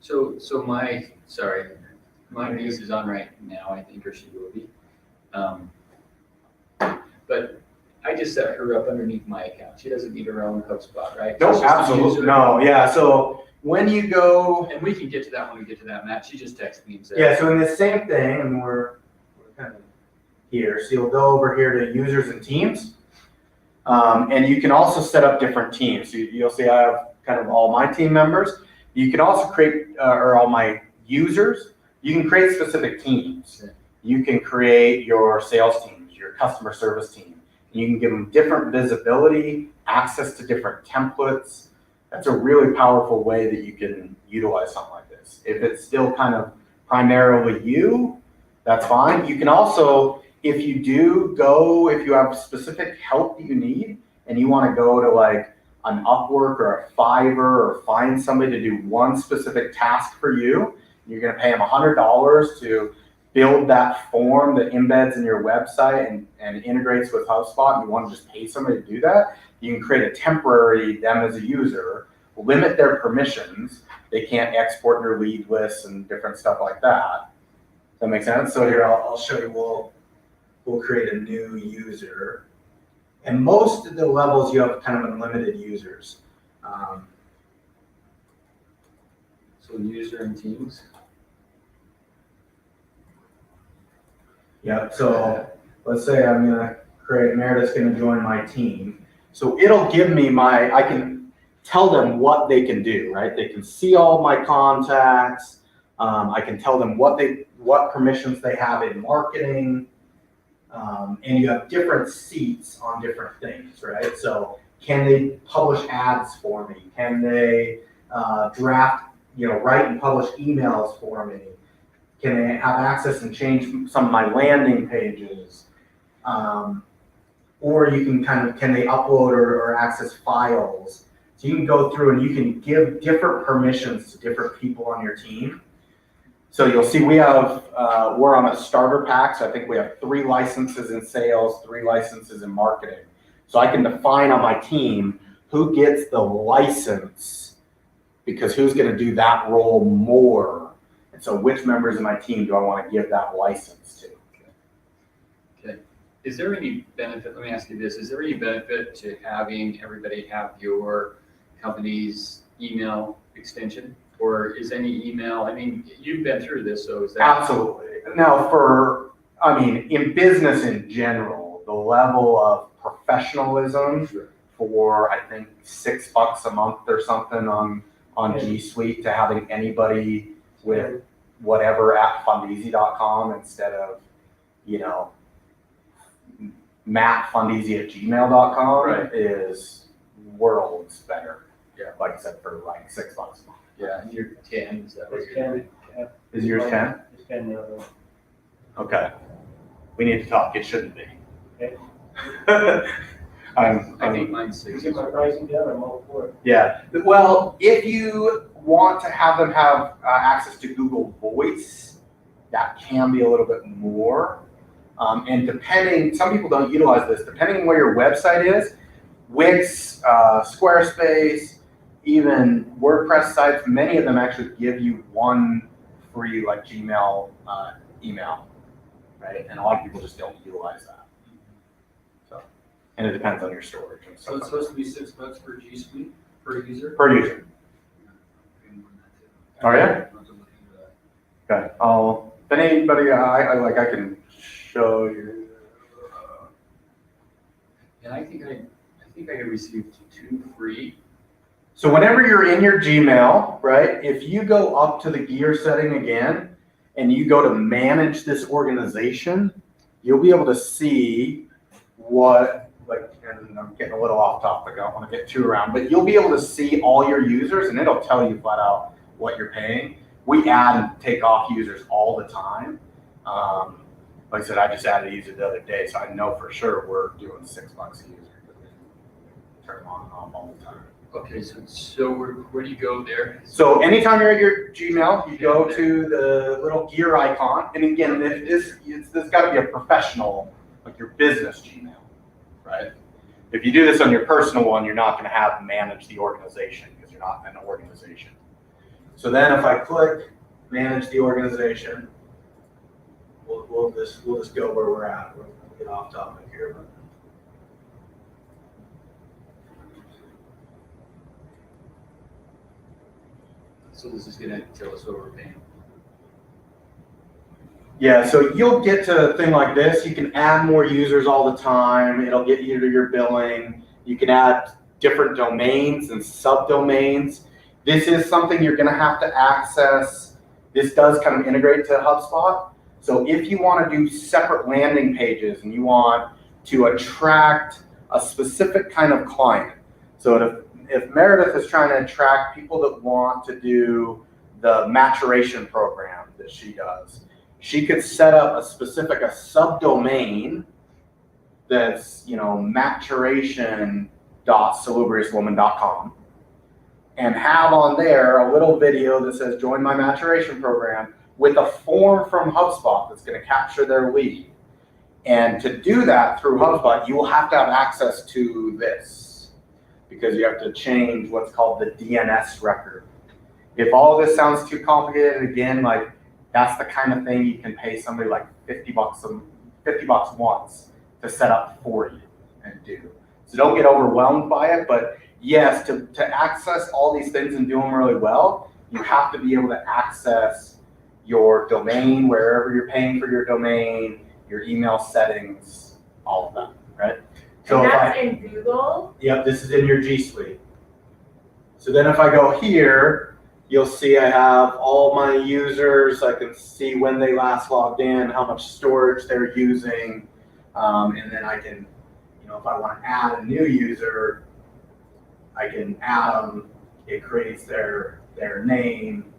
So my niece is on right now, I think, or she will be. But I just set her up underneath my account. She doesn't need her own HubSpot, right? No, She's just a absolutely, user. no, yeah, so when you go, And we can get to that when we get to that, Matt. She just texted me and said. yeah, so in the same thing, and we're kind of here, so you'll go over here to users and teams. And you can also set up different teams. So you'll see I have kind of all my team members. You can also create, or all my users, you can create specific teams. You can create your sales teams, your customer service team. You can give them different visibility, access to different templates. That's a really powerful way that you can utilize something like this. If it's still kind of primarily you, that's fine. You can also, if you have specific help that you need and you want to go to like an Upwork or a Fiverr or find somebody to do one specific task for you, you're going to pay them $100 to build that form that embeds in your website and integrates with HubSpot, and you want to just pay somebody to do that, you can create a temporary them as a user, limit their permissions. They can't export your lead lists and different stuff like that. Does that make sense? So here, I'll show you, we'll create a new user. And most of the levels, you have kind of unlimited users. So user and teams. Yep, so let's say I'm gonna Meredith's gonna join my team. So it'll give me I can tell them what they can do, right? They can see all my contacts. I can tell them what permissions they have in marketing. And you have different seats on different things, right? So can they publish ads for me? Can they draft, write and publish emails for me? Can they have access and change some of my landing pages? Or you can can they upload or access files? So you can go through and you can give different permissions to different people on your team. So you'll see we're on a starter pack. So I think we have 3 licenses in sales, 3 licenses in marketing. So I can define on my team who gets the license, because who's going to do that role more. And so which members of my team do I want to give that license to? Okay. Is there any benefit, let me ask you this, is there any benefit to having everybody have your company's email extension? Or is any email, I mean, you've been through this, so is that? Absolutely. Now in business in general, the level of professionalism for, I think, $6 a month or something on G Suite to having anybody with whatever at fundeasy.com instead of, mattfundeasy@gmail.com Right. is worlds better. Yeah. Like I said, for like $6 a month. Yeah, and you're 10, is that what It's you're 10. doing? Is yours 10? It's 10 now. Okay. We need to talk. It shouldn't be. Okay. I think mine's You 6. get my pricing down, I'm all for it. Yeah. Well, if you want to have them have access to Google Voice, that can be a little bit more. And depending, some people don't utilize this, depending on where your website is, Wix, Squarespace, even WordPress sites, many of them actually give you one free Gmail email, right? And a lot of people just don't utilize that. So, and it depends on your storage and So stuff. it's supposed to be $6 per G Suite per user? Per user. Oh, yeah? Okay. If anybody, I can show you. And I think I received 2 free. So whenever you're in your Gmail, right, if you go up to the gear setting again and you go to manage this organization, you'll be able to see and I'm getting a little off topic, I don't want to get too around, but you'll be able to see all your users and it'll tell you flat out what you're paying. We add and take off users all the time. Like I said, I just added a user the other day, so I know for sure we're doing $6 a user. Turn them on and off all the time. Okay, so where do you go there? So anytime you're at your Gmail, you go to the little gear icon, and again, this got to be a professional, like your business Gmail, right? If you do this on your personal one, you're not going to have manage the organization because you're not an organization. So then, if I click manage the organization, we'll just go where we're at. We'll get off topic here, but. So this is gonna tell us what we're paying. Yeah, so you'll get to a thing like this. You can add more users all the time. It'll get you to your billing. You can add different domains and subdomains. This is something you're gonna have to access. This does kind of integrate to HubSpot. So if you want to do separate landing pages and you want to attract a specific kind of client, so if Meredith is trying to attract people that want to do the maturation program, that she does. She could set up a subdomain that's, maturation.salubriouswoman.com and have on there a little video that says, join my maturation program, with a form from HubSpot that's going to capture their lead. And to do that through HubSpot, you will have to have access to this, because you have to change what's called the DNS record. If all of this sounds too complicated, again, like, that's the kind of thing you can pay somebody like $50 once to set up for you and do. So don't get overwhelmed by it, but yes, to access all these things and do them really well, you have to be able to access your domain, wherever you're paying for your domain, your email settings, all of that, right? So And that's in Google. Yep, this is in your G Suite. So then if I go here, you'll see I have all my users. I can see when they last logged in, how much storage they're using, and then I can, if I want to add a new user, I can add them. It creates their name.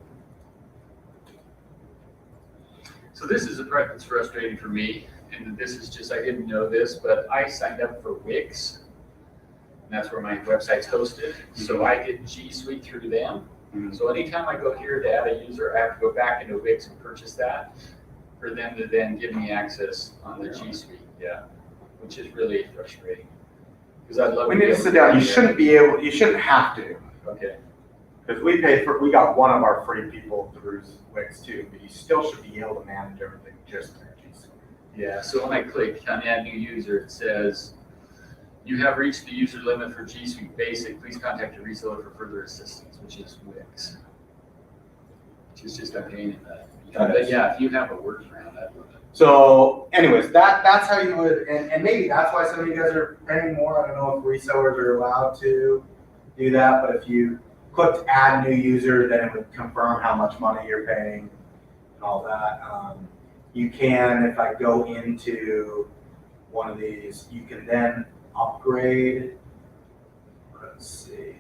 So this is the part that's frustrating for me, and this is just, I didn't know this, but I signed up for Wix, and that's where my website's hosted. So I get G Suite through them. So anytime I go here to add a user, I have to go back into Wix and purchase that for them to then give me access on the G Suite. Yeah, which is really frustrating, because I'd love. We need to sit down. You shouldn't have to. Okay. Because we got one of our free people through Wix too, but you still should be able to manage everything just in G Suite. Yeah, so when I click on add new user, it says, you have reached the user limit for G Suite Basic. Please contact your reseller for further assistance, which is Wix. Which is just a pain in the. But yeah, if you have a workaround, that would. So anyways, that's how you would, and maybe that's why some of you guys are paying more. I don't know if resellers are allowed to do that, but if you click add new user, then it would confirm how much money you're paying and all that. You can, if I go into one of these, you can then upgrade. Let's see.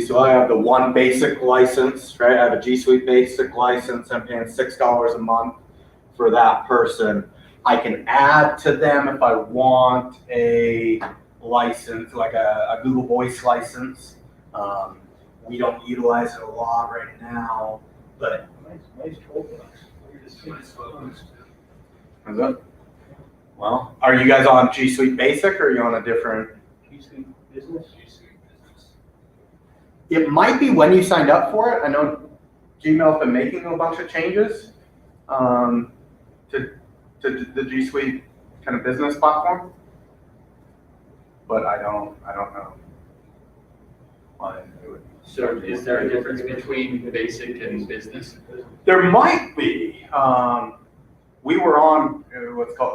So I have the one basic license, right? I have a G Suite basic license. I'm paying $6 a month for that person. I can add to them if I want a license, like a Google Voice license. We don't utilize it a lot right now, but Nice $12. is it? Well, are you guys on G Suite Basic or are you on a different? G Suite Business? It might be when you signed up for it. I know Gmail's been making a bunch of changes to the G Suite kind of business platform, but I don't know. Why it would. So is there a difference between basic and business? There might be. We were on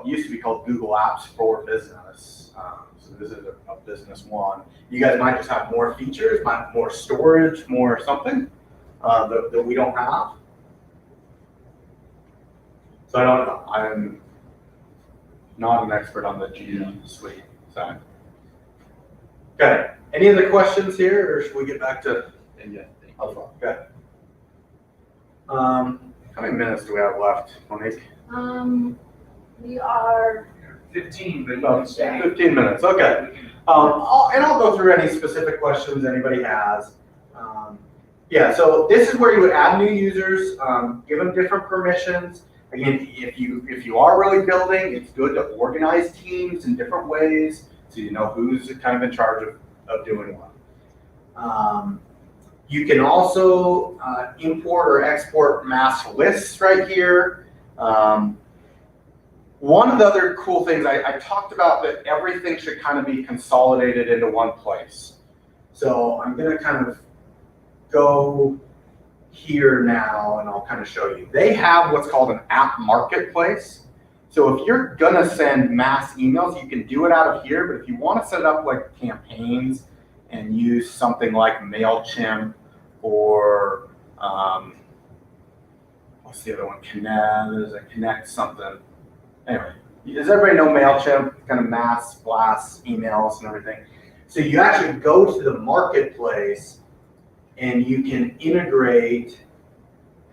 used to be called Google Apps for Business. So this is a business one. You guys might just have more features, might have more storage, more something that we don't have. So I don't know. I'm not an expert on the G Suite side. Okay. Any other questions here, or should we get back to? Okay. How many minutes do we have left, Monique? We are, 15, but you About can stay. 15 minutes, okay. I'll go through any specific questions anybody has. Yeah, so this is where you would add new users, give them different permissions. Again, if you are really building, it's good to organize teams in different ways so you know who's kind of in charge of doing what. You can also import or export mass lists right here. One of the other cool things I talked about that everything should kind of be consolidated into one place. So I'm going to kind of go here now and I'll kind of show you. They have what's called an app marketplace. So if you're going to send mass emails, you can do it out of here. But if you want to set up like campaigns and use something like MailChimp or what's the other one? There's a Connect something. Anyway, does everybody know MailChimp? Kind of mass blast emails and everything. So you actually go to the marketplace and you can integrate,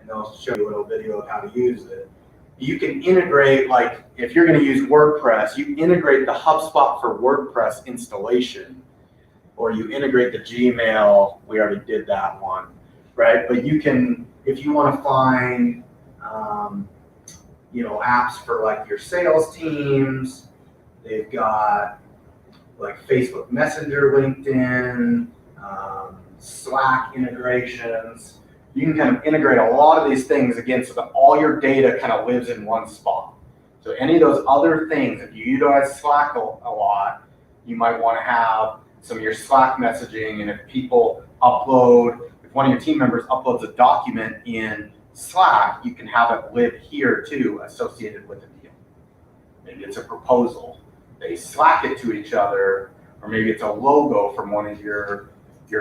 and they'll show you a little video of how to use it. You can integrate, like if you're going to use WordPress, you integrate the HubSpot for WordPress installation, or you integrate the Gmail. We already did that one, right? But you can, if you want to find, apps for like your sales teams, they've got like Facebook Messenger, LinkedIn, Slack integrations. You can kind of integrate a lot of these things again so that all your data kind of lives in one spot. So any of those other things, if you utilize Slack a lot, you might want to have some of your Slack messaging, and if people upload, if one of your team members uploads a document in Slack, you can have it live here too, associated with the deal. Maybe it's a proposal. They Slack it to each other, or maybe it's a logo from one of your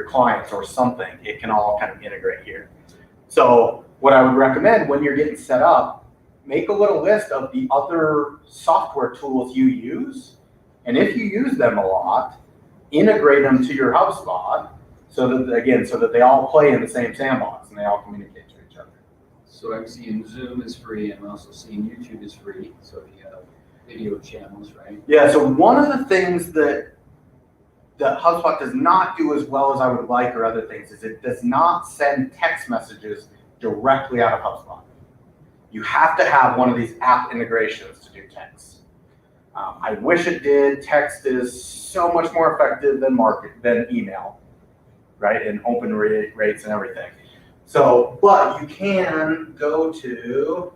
clients or something. It can all kind of integrate here. So what I would recommend when you're getting set up, make a little list of the other software tools you use. And if you use them a lot, integrate them to your HubSpot so that they all play in the same sandbox and they all communicate to each other. So I'm seeing Zoom is free. I'm also seeing YouTube is free. So if you have video channels, right? Yeah, so one of the things that HubSpot does not do as well as I would like, or other things, is it does not send text messages directly out of HubSpot. You have to have one of these app integrations to do text. I wish it did. Text is so much more effective than email, right? And open rates and everything. So, but you can go to,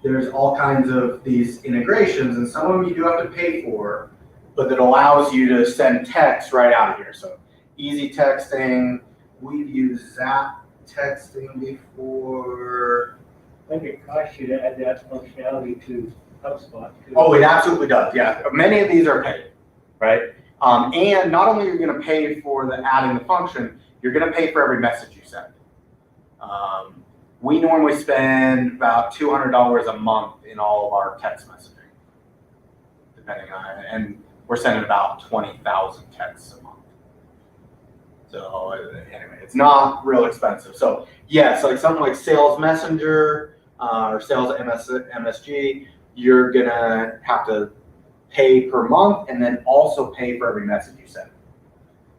there's all kinds of these integrations, and some of them you do have to pay for, but that allows you to send text right out of here. So easy texting, we've used Zap texting before. I think it costs you to add that functionality to HubSpot too. Oh, it absolutely does, yeah. Many of these are paid, right? And not only are you gonna pay for adding the function, you're gonna pay for every message you send. We normally spend about $200 a month in all of our text messaging, depending on it, and we're sending about 20,000 texts a month. So anyway, it's not real expensive. So yes, like something like Sales Messenger or Sales MSG, you're gonna have to pay per month and then also pay for every message you send.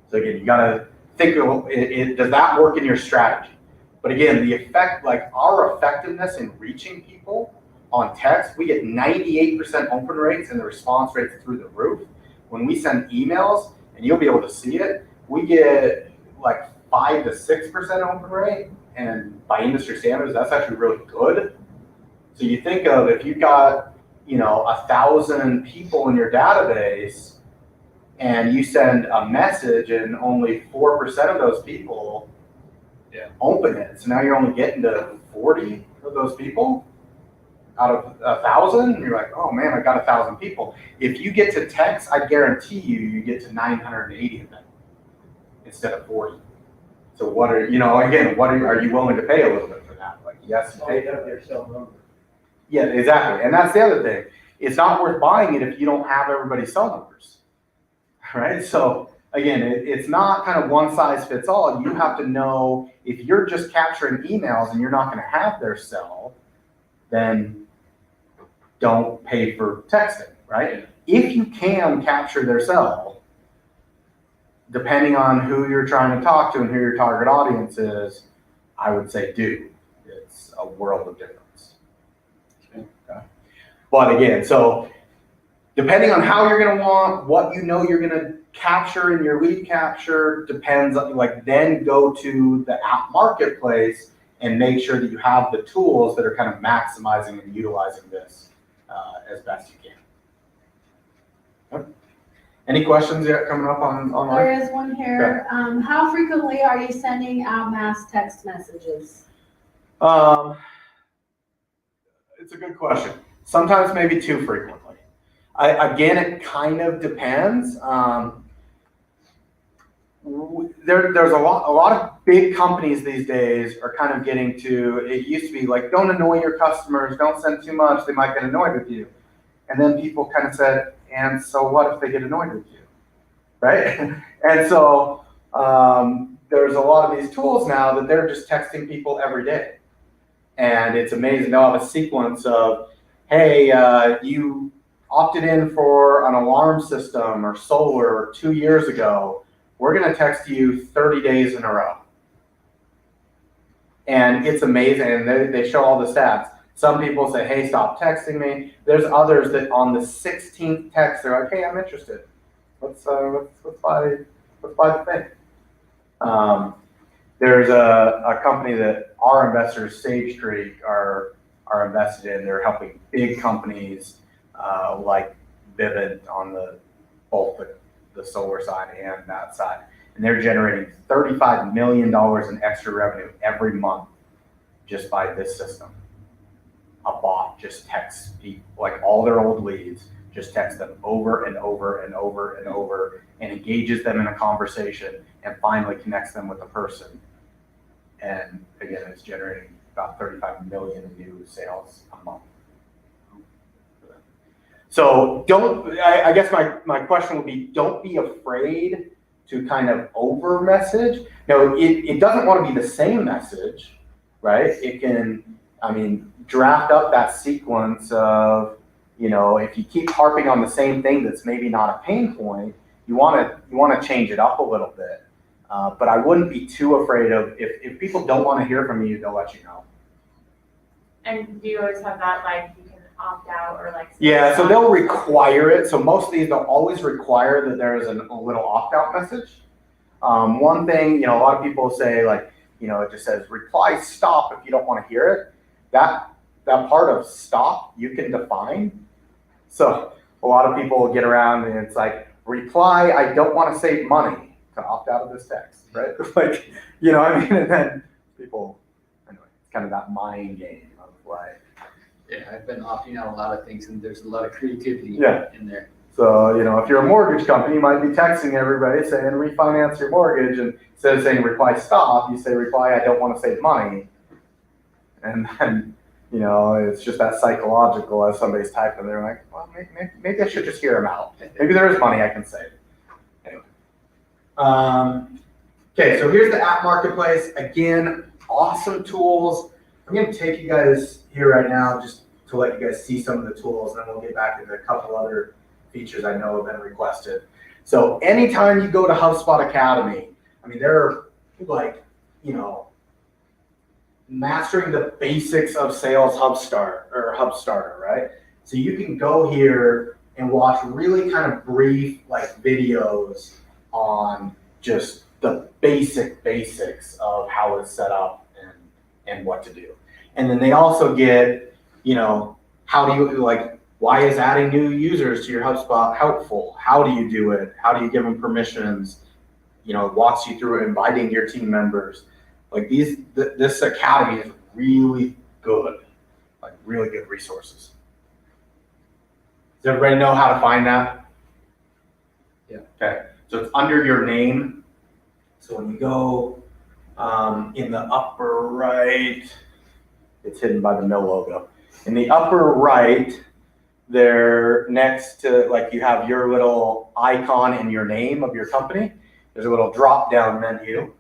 So again, you gotta think of does that work in your strategy? But again, the effect, like our effectiveness in reaching people on text, we get 98% open rates and the response rates through the roof. When we send emails, and you'll be able to see it, we get like 5 to 6% open rate, and by industry standards, that's actually really good. So you think of if you've got 1,000 people in your database, and you send a message, and only 4% of those people open it. So now you're only getting to 40 of those people out of 1,000. And you're like, oh man, I got 1,000 people. If you get to text, I guarantee you get to 980 of them instead of 40. So are you willing to pay a little bit for that? Like, yes, They have their cell number. yeah, exactly. And that's the other thing. It's not worth buying it if you don't have everybody's cell numbers, right? So again, it's not kind of one size fits all. You have to know if you're just capturing emails and you're not going to have their cell, then don't pay for texting, right? If you can capture their cell, depending on who you're trying to talk to and who your target audience is, I would say do. It's a world of difference. Okay. But again, so depending on how you're going to want, what you're going to capture in your lead capture depends, like then go to the app marketplace and make sure that you have the tools that are kind of maximizing and utilizing this as best you can. Okay. Any questions yet coming up on online? There is one here. How frequently are you sending out mass text messages? It's a good question. Sometimes maybe too frequently. Again, it kind of depends. There's a lot of big companies these days are kind of getting to, it used to be like, don't annoy your customers, don't send too much, they might get annoyed with you. And then people kind of said, and so what if they get annoyed with you, right? And so there's a lot of these tools now that they're just texting people every day. And it's amazing. They'll have a sequence of, hey, you opted in for an alarm system or solar 2 years ago. We're going to text you 30 days in a row. And it's amazing. And they show all the stats. Some people say, hey, stop texting me. There's others that on the 16th text, they're like, hey, I'm interested. Let's buy the thing. There's a company that our investors, Sage Creek, are invested in. They're helping big companies like Vivint on both the solar side and that side. And they're generating $35 million in extra revenue every month just by this system. A bot just texts people, like all their old leads, just text them over and over and over and over and engages them in a conversation and finally connects them with a person. And again, it's generating about 35 million in new sales a month. So I guess my question would be, don't be afraid to kind of over message. No, it doesn't want to be the same message, right? It can, draft up that sequence of, if you keep harping on the same thing that's maybe not a pain point, you want to change it up a little bit. But I wouldn't be too afraid of, if people don't want to hear from you, they'll let you know. And do you always have that, like, you can opt out or like? Yeah, so they'll require it. So most of these, they'll always require that there's a little opt-out message. One thing, a lot of people say, like, it just says reply stop if you don't want to hear it. That part of stop, you can define. So a lot of people will get around and it's like, reply, I don't want to save money to opt out of this text, right? Like, and then people, anyway, it's kind of that mind game of like. Yeah, I've been opting out a lot of things, and there's a lot of creativity in there. So, if you're a mortgage company, you might be texting everybody saying refinance your mortgage, and instead of saying reply stop, you say reply I don't want to save money. And then, it's just that psychological as somebody's typing, they're like, well, maybe I should just hear them out. Maybe there is money I can save. Anyway. Okay, so here's the app marketplace. Again, awesome tools. I'm going to take you guys here right now just to let you guys see some of the tools, and then we'll get back into a couple other features I know have been requested. So anytime you go to HubSpot Academy, they're like, mastering the basics of sales Hubstarter, right? So you can go here and watch really kind of brief like videos on just the basics of how it's set up and what to do. And then they also get, how do you, like, why is adding new users to your HubSpot helpful? How do you do it? How do you give them permissions? Walks you through inviting your team members. Like this academy is really good, like really good resources. Does everybody know how to find that? Yeah. Okay, so it's under your name. So when you go in the upper right, it's hidden by the mill logo. In the upper right, there next to, like, you have your little icon and your name of your company. There's a little drop down menu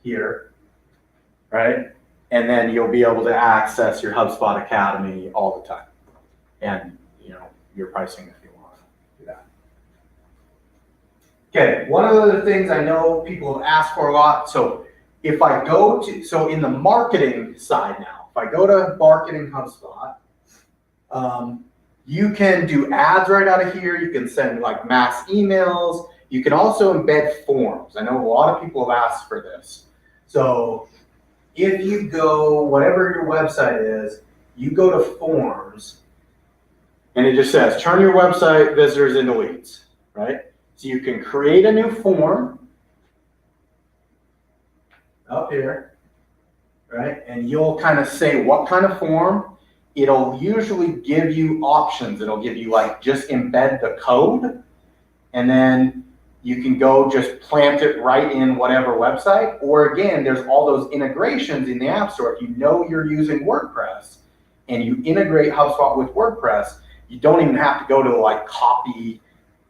here, right? And then you'll be able to access your HubSpot Academy all the time. And, your pricing if you want to do that. Okay, one of the things I know people have asked for a lot. So if I go to, in the marketing side now, if I go to marketing HubSpot, you can do ads right out of here. You can send like mass emails. You can also embed forms. I know a lot of people have asked for this. So if you go, whatever your website is, you go to forms, and it just says, turn your website visitors into leads, right? So you can create a new form up here, right? And you'll kind of say what kind of form. It'll usually give you options. It'll give you like, just embed the code, and then you can go just plant it right in whatever website. Or again, there's all those integrations in the App Store. If you know you're using WordPress and you integrate HubSpot with WordPress, you don't even have to go to like copy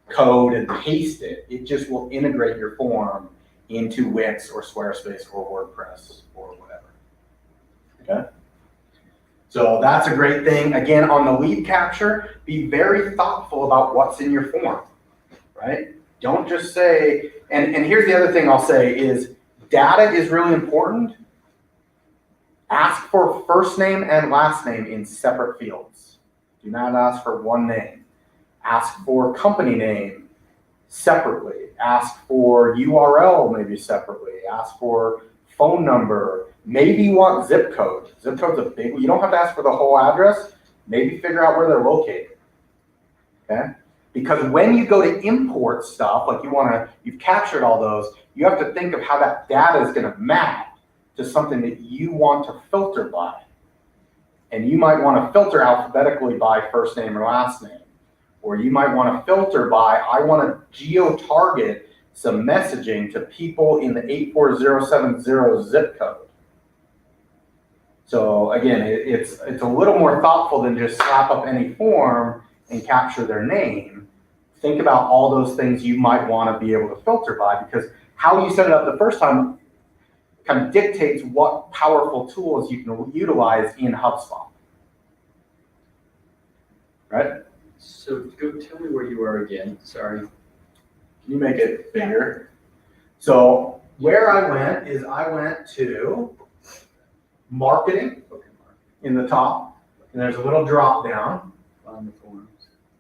code and paste it. It just will integrate your form into Wix or Squarespace or WordPress or whatever. Okay? So that's a great thing. Again, on the lead capture, be very thoughtful about what's in your form, right? Don't just say, and here's the other thing I'll say is data is really important. Ask for first name and last name in separate fields. Do not ask for one name. Ask for company name separately. Ask for URL maybe separately. Ask for phone number. Maybe you want zip code. Zip code's a big one. You don't have to ask for the whole address. Maybe figure out where they're located. Okay? Because when you go to import stuff, like you've captured all those, you have to think of how that data is going to map to something that you want to filter by. And you might want to filter alphabetically by first name or last name. Or you might want to filter by, I want to geo-target some messaging to people in the 84070 zip code. So again, it's a little more thoughtful than just slap up any form and capture their name. Think about all those things you might want to be able to filter by, because how you set it up the first time kind of dictates what powerful tools you can utilize in HubSpot. Right? So go tell me where you are again. Sorry. Can you make it bigger? So where I went is I went to marketing in the top, and there's a little drop down. On the forms.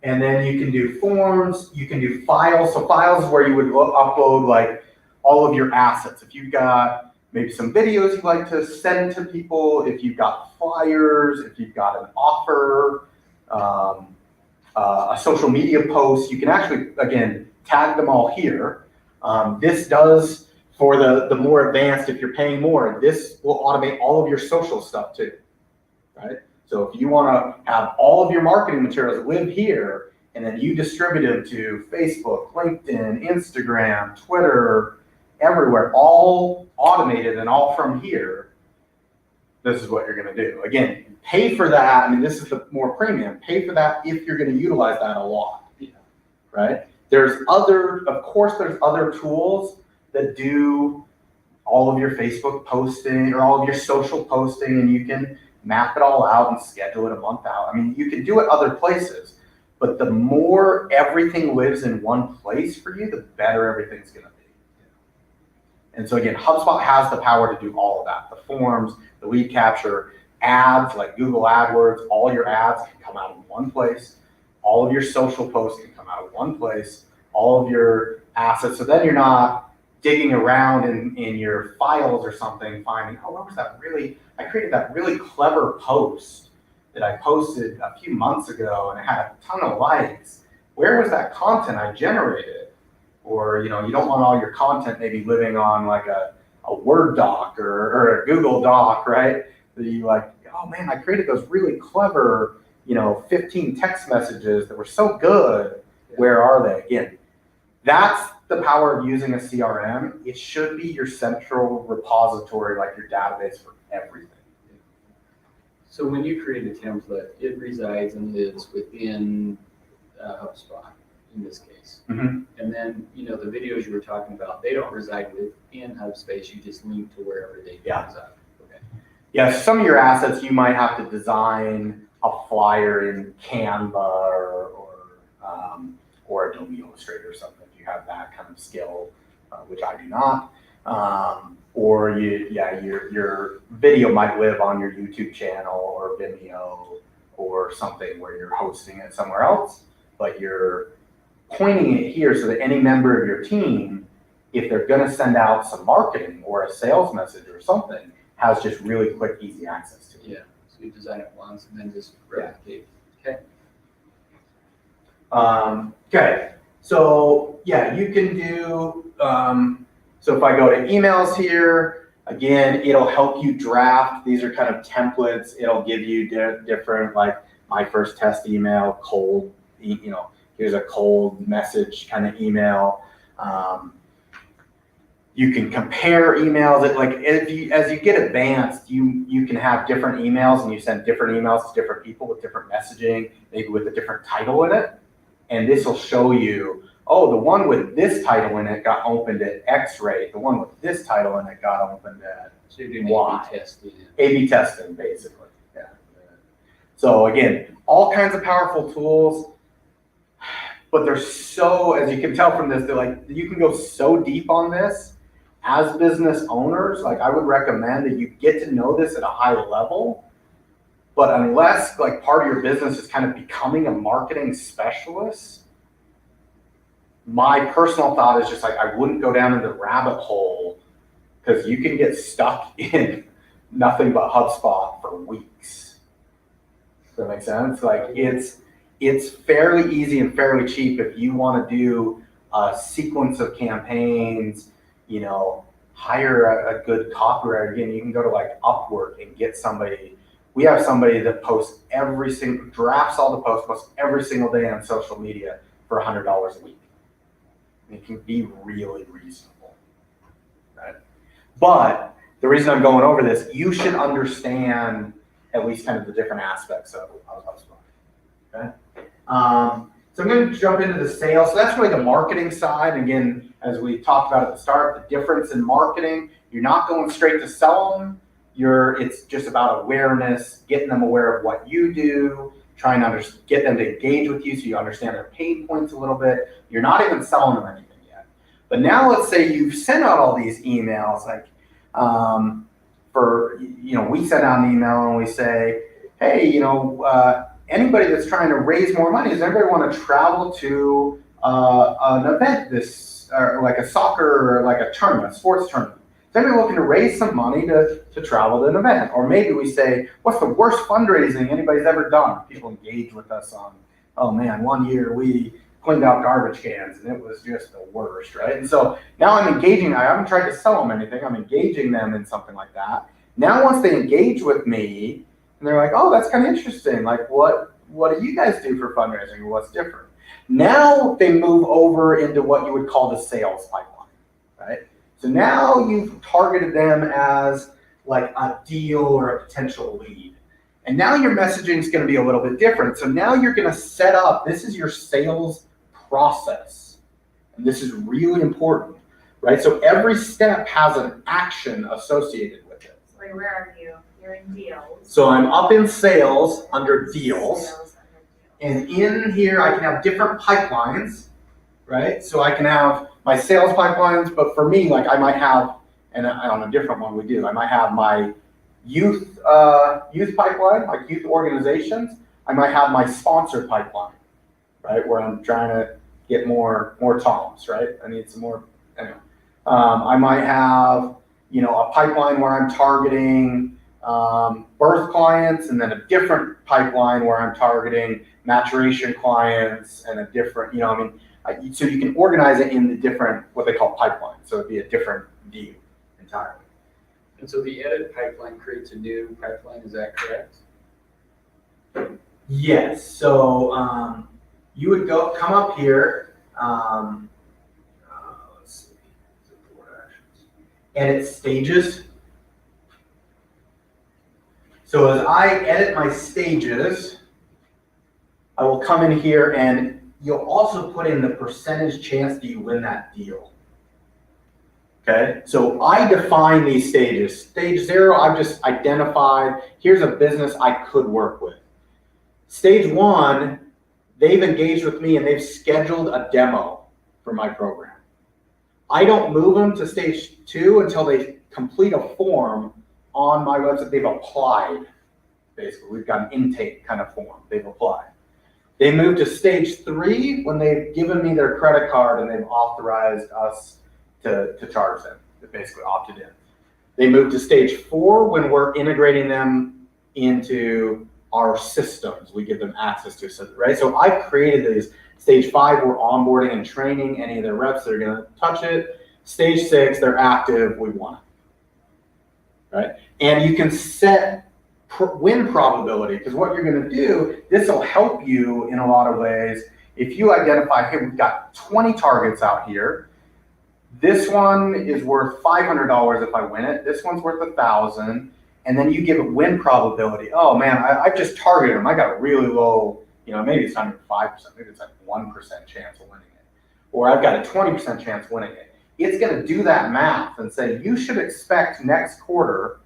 And then you can do forms, you can do files. So files is where you would upload like all of your assets. If you've got maybe some videos you'd like to send to people, if you've got flyers, if you've got an offer, a social media post, you can actually, again, tag them all here. This does, for the more advanced, if you're paying more, this will automate all of your social stuff too, right? So if you want to have all of your marketing materials live here, and then you distribute them to Facebook, LinkedIn, Instagram, Twitter, everywhere, all automated and all from here, this is what you're going to do. Again, pay for that. I mean, this is the more premium. Pay for that if you're going to utilize that a lot, right? Of course, there's other tools that do all of your Facebook posting or all of your social posting, and you can map it all out and schedule it a month out. I mean, you can do it other places, but the more everything lives in one place for you, the better everything's going to be. And so again, HubSpot has the power to do all of that. The forms, the lead capture, ads like Google AdWords, all your ads can come out in one place. All of your social posts can come out in one place. All of your assets. So then you're not digging around in your files or something, finding, oh, what was that I created that really clever post that I posted a few months ago and it had a ton of likes. Where was that content I generated? Or, you don't want all your content maybe living on like a Word doc or a Google doc, right? That you like, oh man, I created those really clever, 15 text messages that were so good. Where are they? Again, that's the power of using a CRM. It should be your central repository, like your database for everything. So when you create a template, it resides and lives within HubSpot in this case. Mm-hmm. And then, the videos you were talking about, they don't reside within HubSpace. You just link to wherever they reside. Okay. Yeah, some of your assets you might have to design a flyer in Canva or Adobe Illustrator or something. If you have that kind of skill, which I do not. Or your video might live on your YouTube channel or Vimeo or something where you're hosting it somewhere else, but you're pointing it here so that any member of your team, if they're going to send out some marketing or a sales message or something, has just really quick, easy access to it. Yeah. So you design it once and then just replicate. Okay. Okay. So yeah, you can do. So if I go to emails here, again, it'll help you draft. These are kind of templates. It'll give you different, like my first test email, cold, here's a cold message kind of email. You can compare emails. As you get advanced, you can have different emails and you send different emails to different people with different messaging, maybe with a different title in it. And this will show you, oh, the one with this title in it got opened at X rate. The one with this title in it got opened at So you're doing Why? A/B testing. A/B testing, basically. Yeah. So again, all kinds of powerful tools, but they're so, as you can tell from this, they're like, you can go so deep on this as business owners. Like I would recommend that you get to know this at a high level, but unless like part of your business is kind of becoming a marketing specialist, my personal thought is just like, I wouldn't go down in the rabbit hole because you can get stuck in nothing but HubSpot for weeks. Does that make sense? Like it's fairly easy and fairly cheap if you want to do a sequence of campaigns, you know, hire a good copywriter. Again, you can go to like Upwork and get somebody. We have somebody that posts drafts all the posts every single day on social media for $100 a week. It can be really reasonable, right? But the reason I'm going over this, you should understand at least kind of the different aspects of HubSpot, okay? So I'm going to jump into the sales. So that's really the marketing side. Again, as we talked about at the start, the difference in marketing, you're not going straight to sell them. It's just about awareness, getting them aware of what you do, trying to get them to engage with you so you understand their pain points a little bit. You're not even selling them anything yet. But now let's say you've sent out all these emails, like we send out an email and we say, hey, anybody that's trying to raise more money, does anybody want to travel to an event or like a soccer or like a tournament, sports tournament? Is anybody looking to raise some money to travel to an event? Or maybe we say, what's the worst fundraising anybody's ever done? People engage with us on, oh man, one year we cleaned out garbage cans and it was just the worst, right? And so now I'm engaging, I haven't tried to sell them anything, I'm engaging them in something like that. Now once they engage with me, and they're like, oh, that's kind of interesting, like what do you guys do for fundraising or what's different? Now they move over into what you would call the sales pipeline, right? So now you've targeted them as like a deal or a potential lead. And now your messaging is going to be a little bit different. So now you're going to set up, this is your sales process. And this is really important, right? So every step has an action associated with it. So where are you? You're in deals. So I'm up in sales under deals. Sales under deals. And in here, I can have different pipelines, right? So I can have my sales pipelines, but for me, like I might have, and on a different one we do, I might have my youth pipeline, like youth organizations. I might have my sponsor pipeline, right? Where I'm trying to get more Toms, right? I need some more, anyway. I might have, a pipeline where I'm targeting birth clients, and then a different pipeline where I'm targeting maturation clients, and a different, so you can organize it in the different, what they call pipelines. So it'd be a different view entirely. And so the edit pipeline creates a new pipeline, is that correct? Yes. So you would come up here. Let's see. Support actions. Edit stages. So as I edit my stages, I will come in here and you'll also put in the percentage chance that you win that deal. Okay, so I define these stages. Stage 0, I've just identified, here's a business I could work with. Stage 1, they've engaged with me and they've scheduled a demo for my program. I don't move them to stage 2 until they complete a form on my website. They've applied, basically. We've got an intake kind of form. They've applied. They move to stage 3 when they've given me their credit card and they've authorized us to charge them. They basically opted in. They move to stage 4 when we're integrating them into our systems. We give them access to systems, right? So I've created these. Stage 5, we're onboarding and training any of their reps that are going to touch it. Stage 6, they're active. We want it, right? And you can set win probability, because what you're going to do, this will help you in a lot of ways. If you identify, hey, we've got 20 targets out here. This one is worth $500 if I win it. This one's worth $1,000. And then you give a win probability. Oh man, I just targeted them. I got a really low, maybe it's not even 5%, maybe it's like 1% chance of winning it. or I've got a 20% chance winning it. It's gonna do that math and say, you should expect next quarter,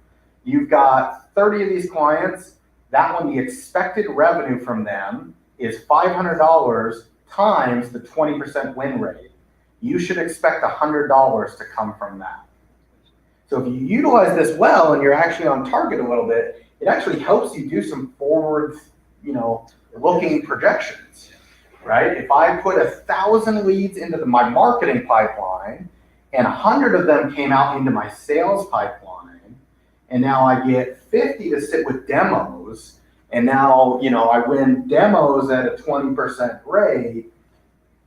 you've got 30 of these clients, that one, the expected revenue from them is $500 times the 20% win rate. You should expect $100 to come from that. So if you utilize this well and you're actually on target a little bit, it actually helps you do some forward, looking projections, right? If I put 1,000 leads into my marketing pipeline and 100 of them came out into my sales pipeline, and now I get 50 to sit with demos, and now, I win demos at a 20% rate,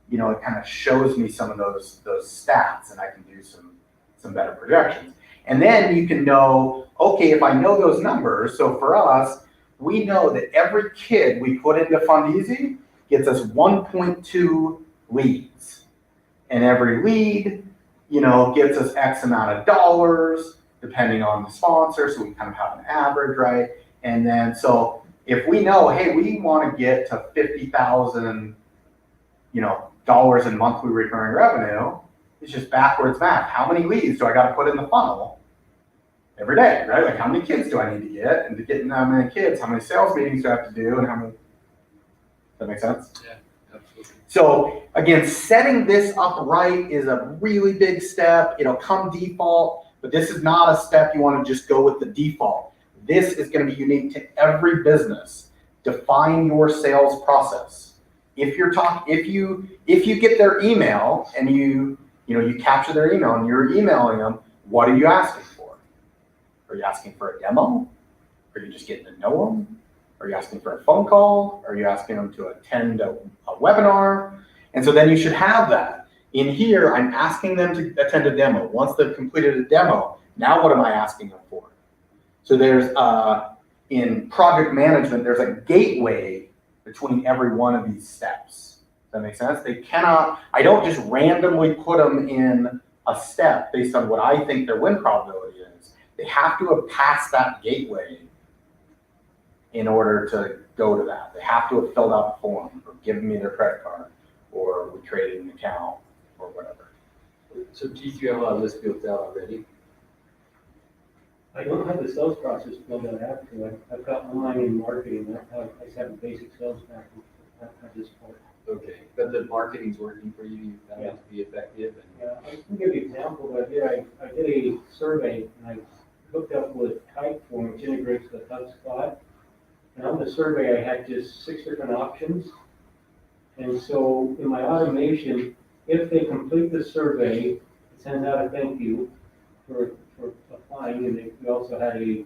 it kind of shows me some of those stats, and I can do some better projections. And then you can know, okay, if I know those numbers, so for us, we know that every kid we put into Fundeasy gets us 1.2 leads. And every lead, gets us X amount of dollars, depending on the sponsor, so we kind of have an average, right? And then, so if we know, hey, we want to get to $50,000, dollars in monthly recurring revenue, it's just backwards math. How many leads do I got to put in the funnel every day, right? Like, how many kids do I need to get? And to get that many kids, how many sales meetings do I have to do? And how many, does that make sense? Yeah, absolutely. So again, setting this up right is a really big step. It'll come default, but this is not a step you want to just go with the default. This is going to be unique to every business. Define your sales process. If you get their email and you capture their email and you're emailing them, what are you asking for? Are you asking for a demo? Are you just getting to know them? Are you asking for a phone call? Are you asking them to attend a webinar? And so then you should have that. In here, I'm asking them to attend a demo. Once they've completed a demo, now what am I asking them for? So there's, in project management, there's a gateway between every one of these steps. Does that make sense? I don't just randomly put them in a step based on what I think their win probability is. They have to have passed that gateway in order to go to that. They have to have filled out the form or given me their credit card or we created an account or whatever. So do you have a lot of this built out already? I don't have the sales process built out after. I've got online in marketing. I just have a basic sales package at this point. Okay, but the marketing's working for you, you found it to be effective? And I can give you an example of what I did a survey and I hooked up with Typeform, which integrates with Hubspot. And on the survey, I had just 6 different options. And so in my automation, if they complete the survey, it sends out a thank you for applying, and we also had a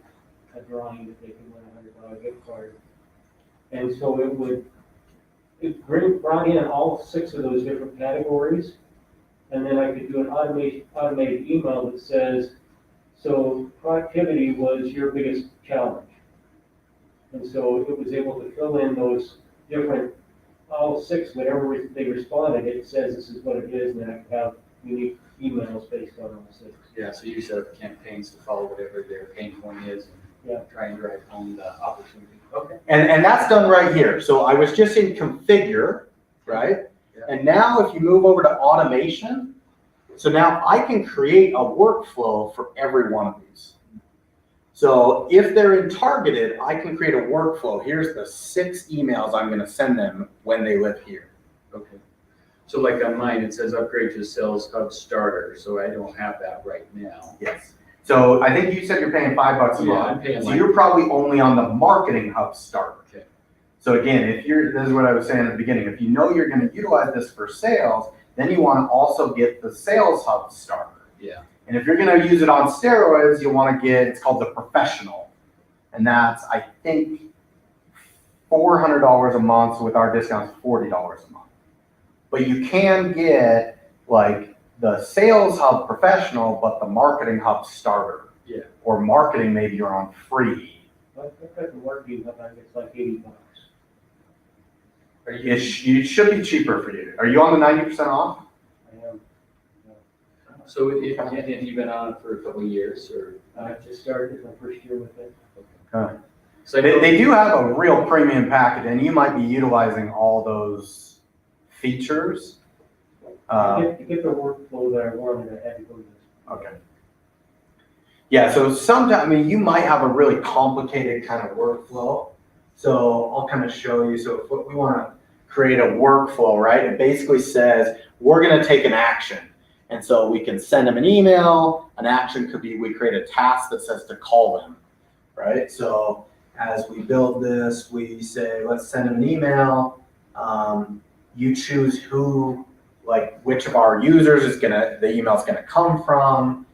drawing that they can win a $100 gift card. And so it brought in all 6 of those different categories, and then I could do an automated email that says, so productivity was your biggest challenge. And so it was able to fill in those different, all 6, whatever they responded, it says this is what it is, and then I could have unique emails based on all 6. yeah, so you set up campaigns to follow whatever their pain point is and try and drive home the opportunity. Okay. And that's done right here. So I was just in configure, right? Yeah. And now if you move over to automation, so now I can create a workflow for every one of these. So if they're in targeted, I can create a workflow. Here's the 6 emails I'm going to send them when they live here. Okay. So like on mine, it says upgrade to Sales Hub Starter, so I don't have that right now. Yes. So I think you said you're paying $5 a Yeah, month. I'm paying So like- you're probably only on the Marketing Hub Starter. Okay. So again, this is what I was saying at the beginning. If you know you're going to utilize this for sales, then you want to also get the Sales Hub Starter. Yeah. And if you're going to use it on steroids, you'll want to get, it's called the Professional. And that's, I think, $400 a month. So with our discounts, $40 a month. But you can get like the Sales Hub Professional, but the Marketing Hub Starter. Yeah. Or marketing, maybe you're on free. I've got the marketing, but it's like $80. Are you, It should be cheaper for you. Are you on the 90% off? I am, so have you been on it for a couple of years or? I just started my first year with it. Okay. So They do have a real premium package, and you might be utilizing all those features. To get the workflow that I wanted, I had to go to this. Okay. Yeah, so sometimes, I mean, you might have a really complicated kind of workflow. So I'll kind of show you. So if we want to create a workflow, right? It basically says, we're going to take an action. And so we can send them an email. An action could be, we create a task that says to call them, right? So as we build this, we say, let's send them an email. You choose who, like which of our users is the email is gonna come from.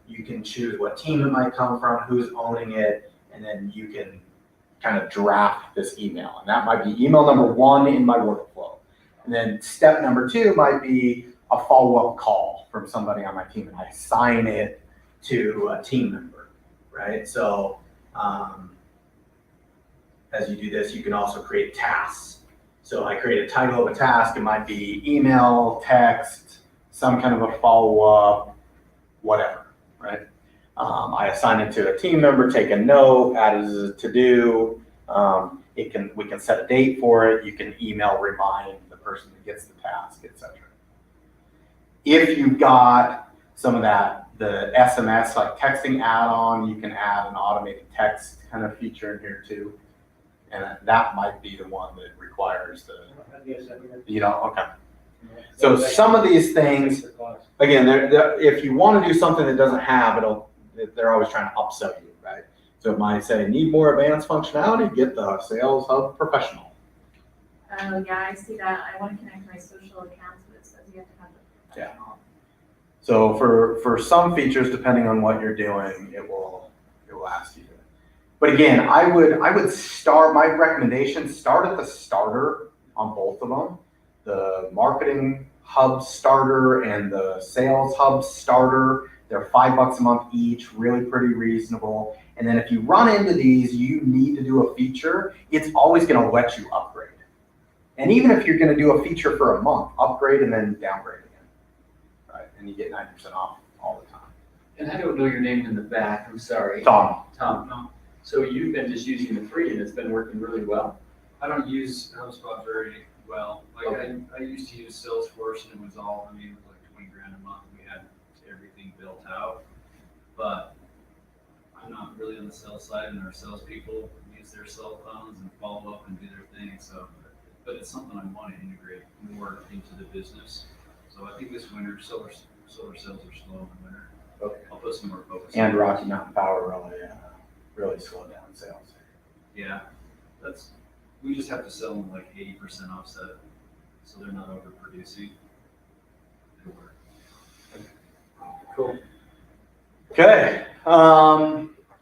You can choose what team it might come from, who's owning it, and then you can kind of draft this email. And that might be email number 1 in my workflow. And then step number 2 might be a follow-up call from somebody on my team, and I assign it to a team member, right? So as you do this, you can also create tasks. So I create a title of a task. It might be email, text, some kind of a follow-up, whatever, right? I assign it to a team member, take a note, add it as a to-do. We can set a date for it. You can email remind the person that gets the task, etc. If you've got some of that, the SMS, like texting add-on, you can add an automated text kind of feature in here too. And that might be the one that requires okay. So some of these things, again, if you want to do something that doesn't have, they're always trying to upsell you, right? So it might say, need more advanced functionality, get the Sales Hub Professional. Oh, yeah, I see that. I want to connect my social accounts, but it says you have to have the professional. So for some features, depending on what you're doing, it will ask you to. But again, I would start, my recommendation, start at the starter on both of them. The Marketing Hub Starter and the Sales Hub Starter, they're $5 a month each, really pretty reasonable. And then if you run into these, you need to do a feature, it's always gonna let you upgrade. And even if you're gonna do a feature for a month, upgrade and then downgrade again, right? And you get 90% off all the time. And I don't know your name in the back, I'm sorry. Tom. Tom. So you've been just using the free and it's been working really well? I don't use HubSpot very well. Like Okay. I used to use Salesforce and it was all, I mean, it was like 20 grand a month. We had everything built out. But I'm not really on the sales side, and our salespeople use their cell phones and follow up and do their thing. So, but it's something I want to integrate more into the business. So I think this winter, solar sales are slow in the winter. Okay. I'll put some more focus. And on Rocky Mountain Power really slowed down sales. Yeah, we just have to sell them like 80% offset, so they're not overproducing. It'll work. Cool. Okay,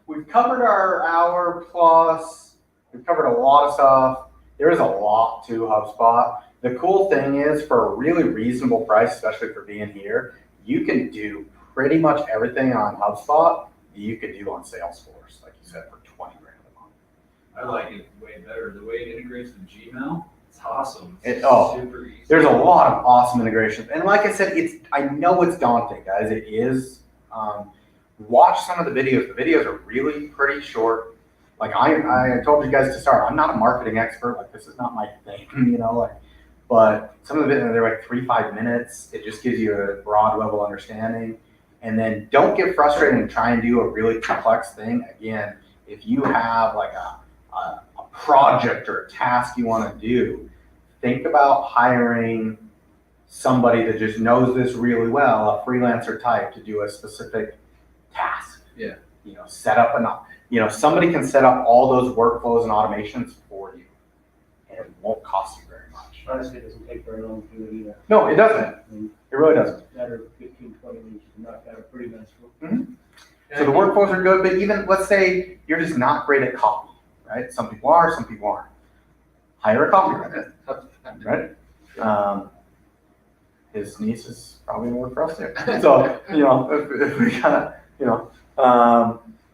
we've covered our hour plus. We've covered a lot of stuff. There is a lot to HubSpot. The cool thing is, for a really reasonable price, especially for being here, you can do pretty much everything on HubSpot you could do on Salesforce, like you said, for 20 grand a month. I like it way better. The way it integrates with Gmail, it's awesome. It's super easy. There's a lot of awesome integrations. And like I said, I know it's daunting, guys. It is. Watch some of the videos. The videos are really pretty short. Like I told you guys to start, I'm not a marketing expert. Like this is not my thing, but some of the videos, they're like 3-5 minutes. It just gives you a broad level understanding. And then don't get frustrated and try and do a really complex thing. Again, if you have like a project or a task you want to do, think about hiring somebody that just knows this really well, a freelancer type, to do a specific task. Yeah. Set up somebody can set up all those workflows and automations for you, and it won't cost you very much. Honestly, it doesn't take very long to do it either. No, it doesn't. It really doesn't. Matter of 15, 20 minutes to knock out a pretty nice one. Mm-hmm. So the workflows are good, but even let's say you're just not great at copy, right? Some people are, some people aren't. Hire a copywriter, right? His niece is probably gonna work for us too. So if we gotta,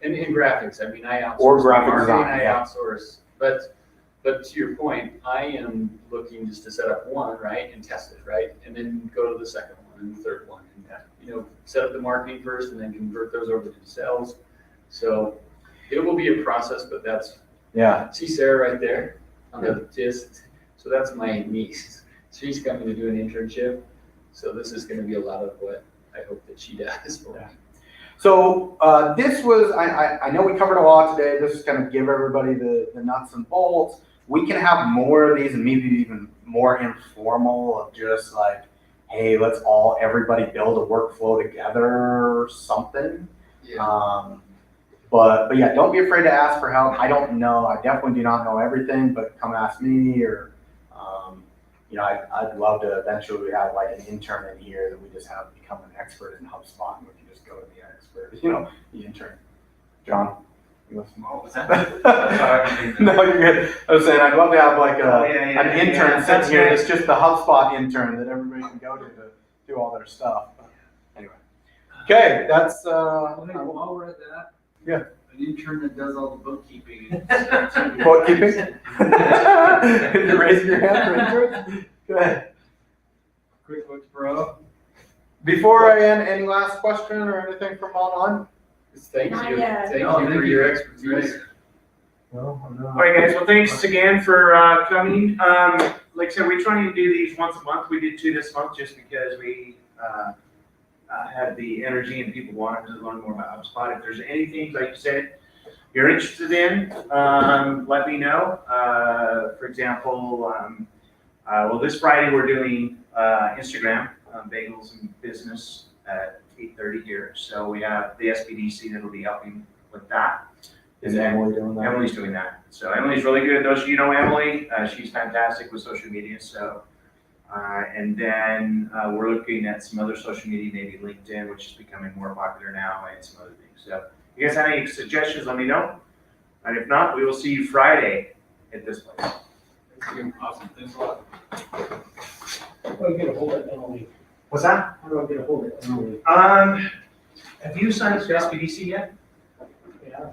And in graphics, I mean, I outsource. Or graphic marketing, design, yeah. I outsource, but to your point, I am looking just to set up one, right, and test it, right, and then go to the second one and the third one, and set up the marketing first, and then convert those over to sales. So it will be a process, but see Sarah right there on the gist. So that's my niece. she's coming to do an internship, so this is gonna be a lot of what I hope that she does for me. So this was, I know we covered a lot today. This is going to give everybody the nuts and bolts. We can have more of these and maybe even more informal of just like, hey, let's everybody build a workflow together or something. Yeah. But yeah, don't be afraid to ask for help. I don't know. I definitely do not know everything, but come ask me or, I'd love to eventually have like an intern in here that we just have become an expert in HubSpot and we can just go to the expert, the intern. John? You listen? What was that? No, you're good. I was saying, I'd love to have like Oh, an intern sitting here that's just the HubSpot intern that everybody can go to do all their stuff. But anyway. Okay, that's, While we're at that. Yeah. An intern that does all the bookkeeping. bookkeeping? You're raising your hand for interns? Go ahead. QuickBooks Pro. Before I end, any last question or anything from online? Thank Not you. yet. Thank No, you thank for you. your Great. expertise. No, I'm not. All right, guys, well, thanks again for coming. Like I said, we try and do these once a month. We did 2 this month just because we had the energy and people wanted to learn more about HubSpot. If there's anything, like you said, you're interested in, let me know. For example, this Friday we're doing Instagram, Bagels and Business at 8:30 here. So we have the SBDC that'll be helping with that. Is Emily doing that? Emily's doing that. So Emily's really good. Those of you know Emily, she's fantastic with social media. So, and then we're looking at some other social media, maybe LinkedIn, which is becoming more popular now, and some other things. So, if you guys have any suggestions, let me know. And if not, we will see you Friday at this place. Thank you. Awesome, thanks a lot. How do I get a hold of Emily? What's that? How do I get a hold of Emily? Have you signed up to SBDC yet? Yeah.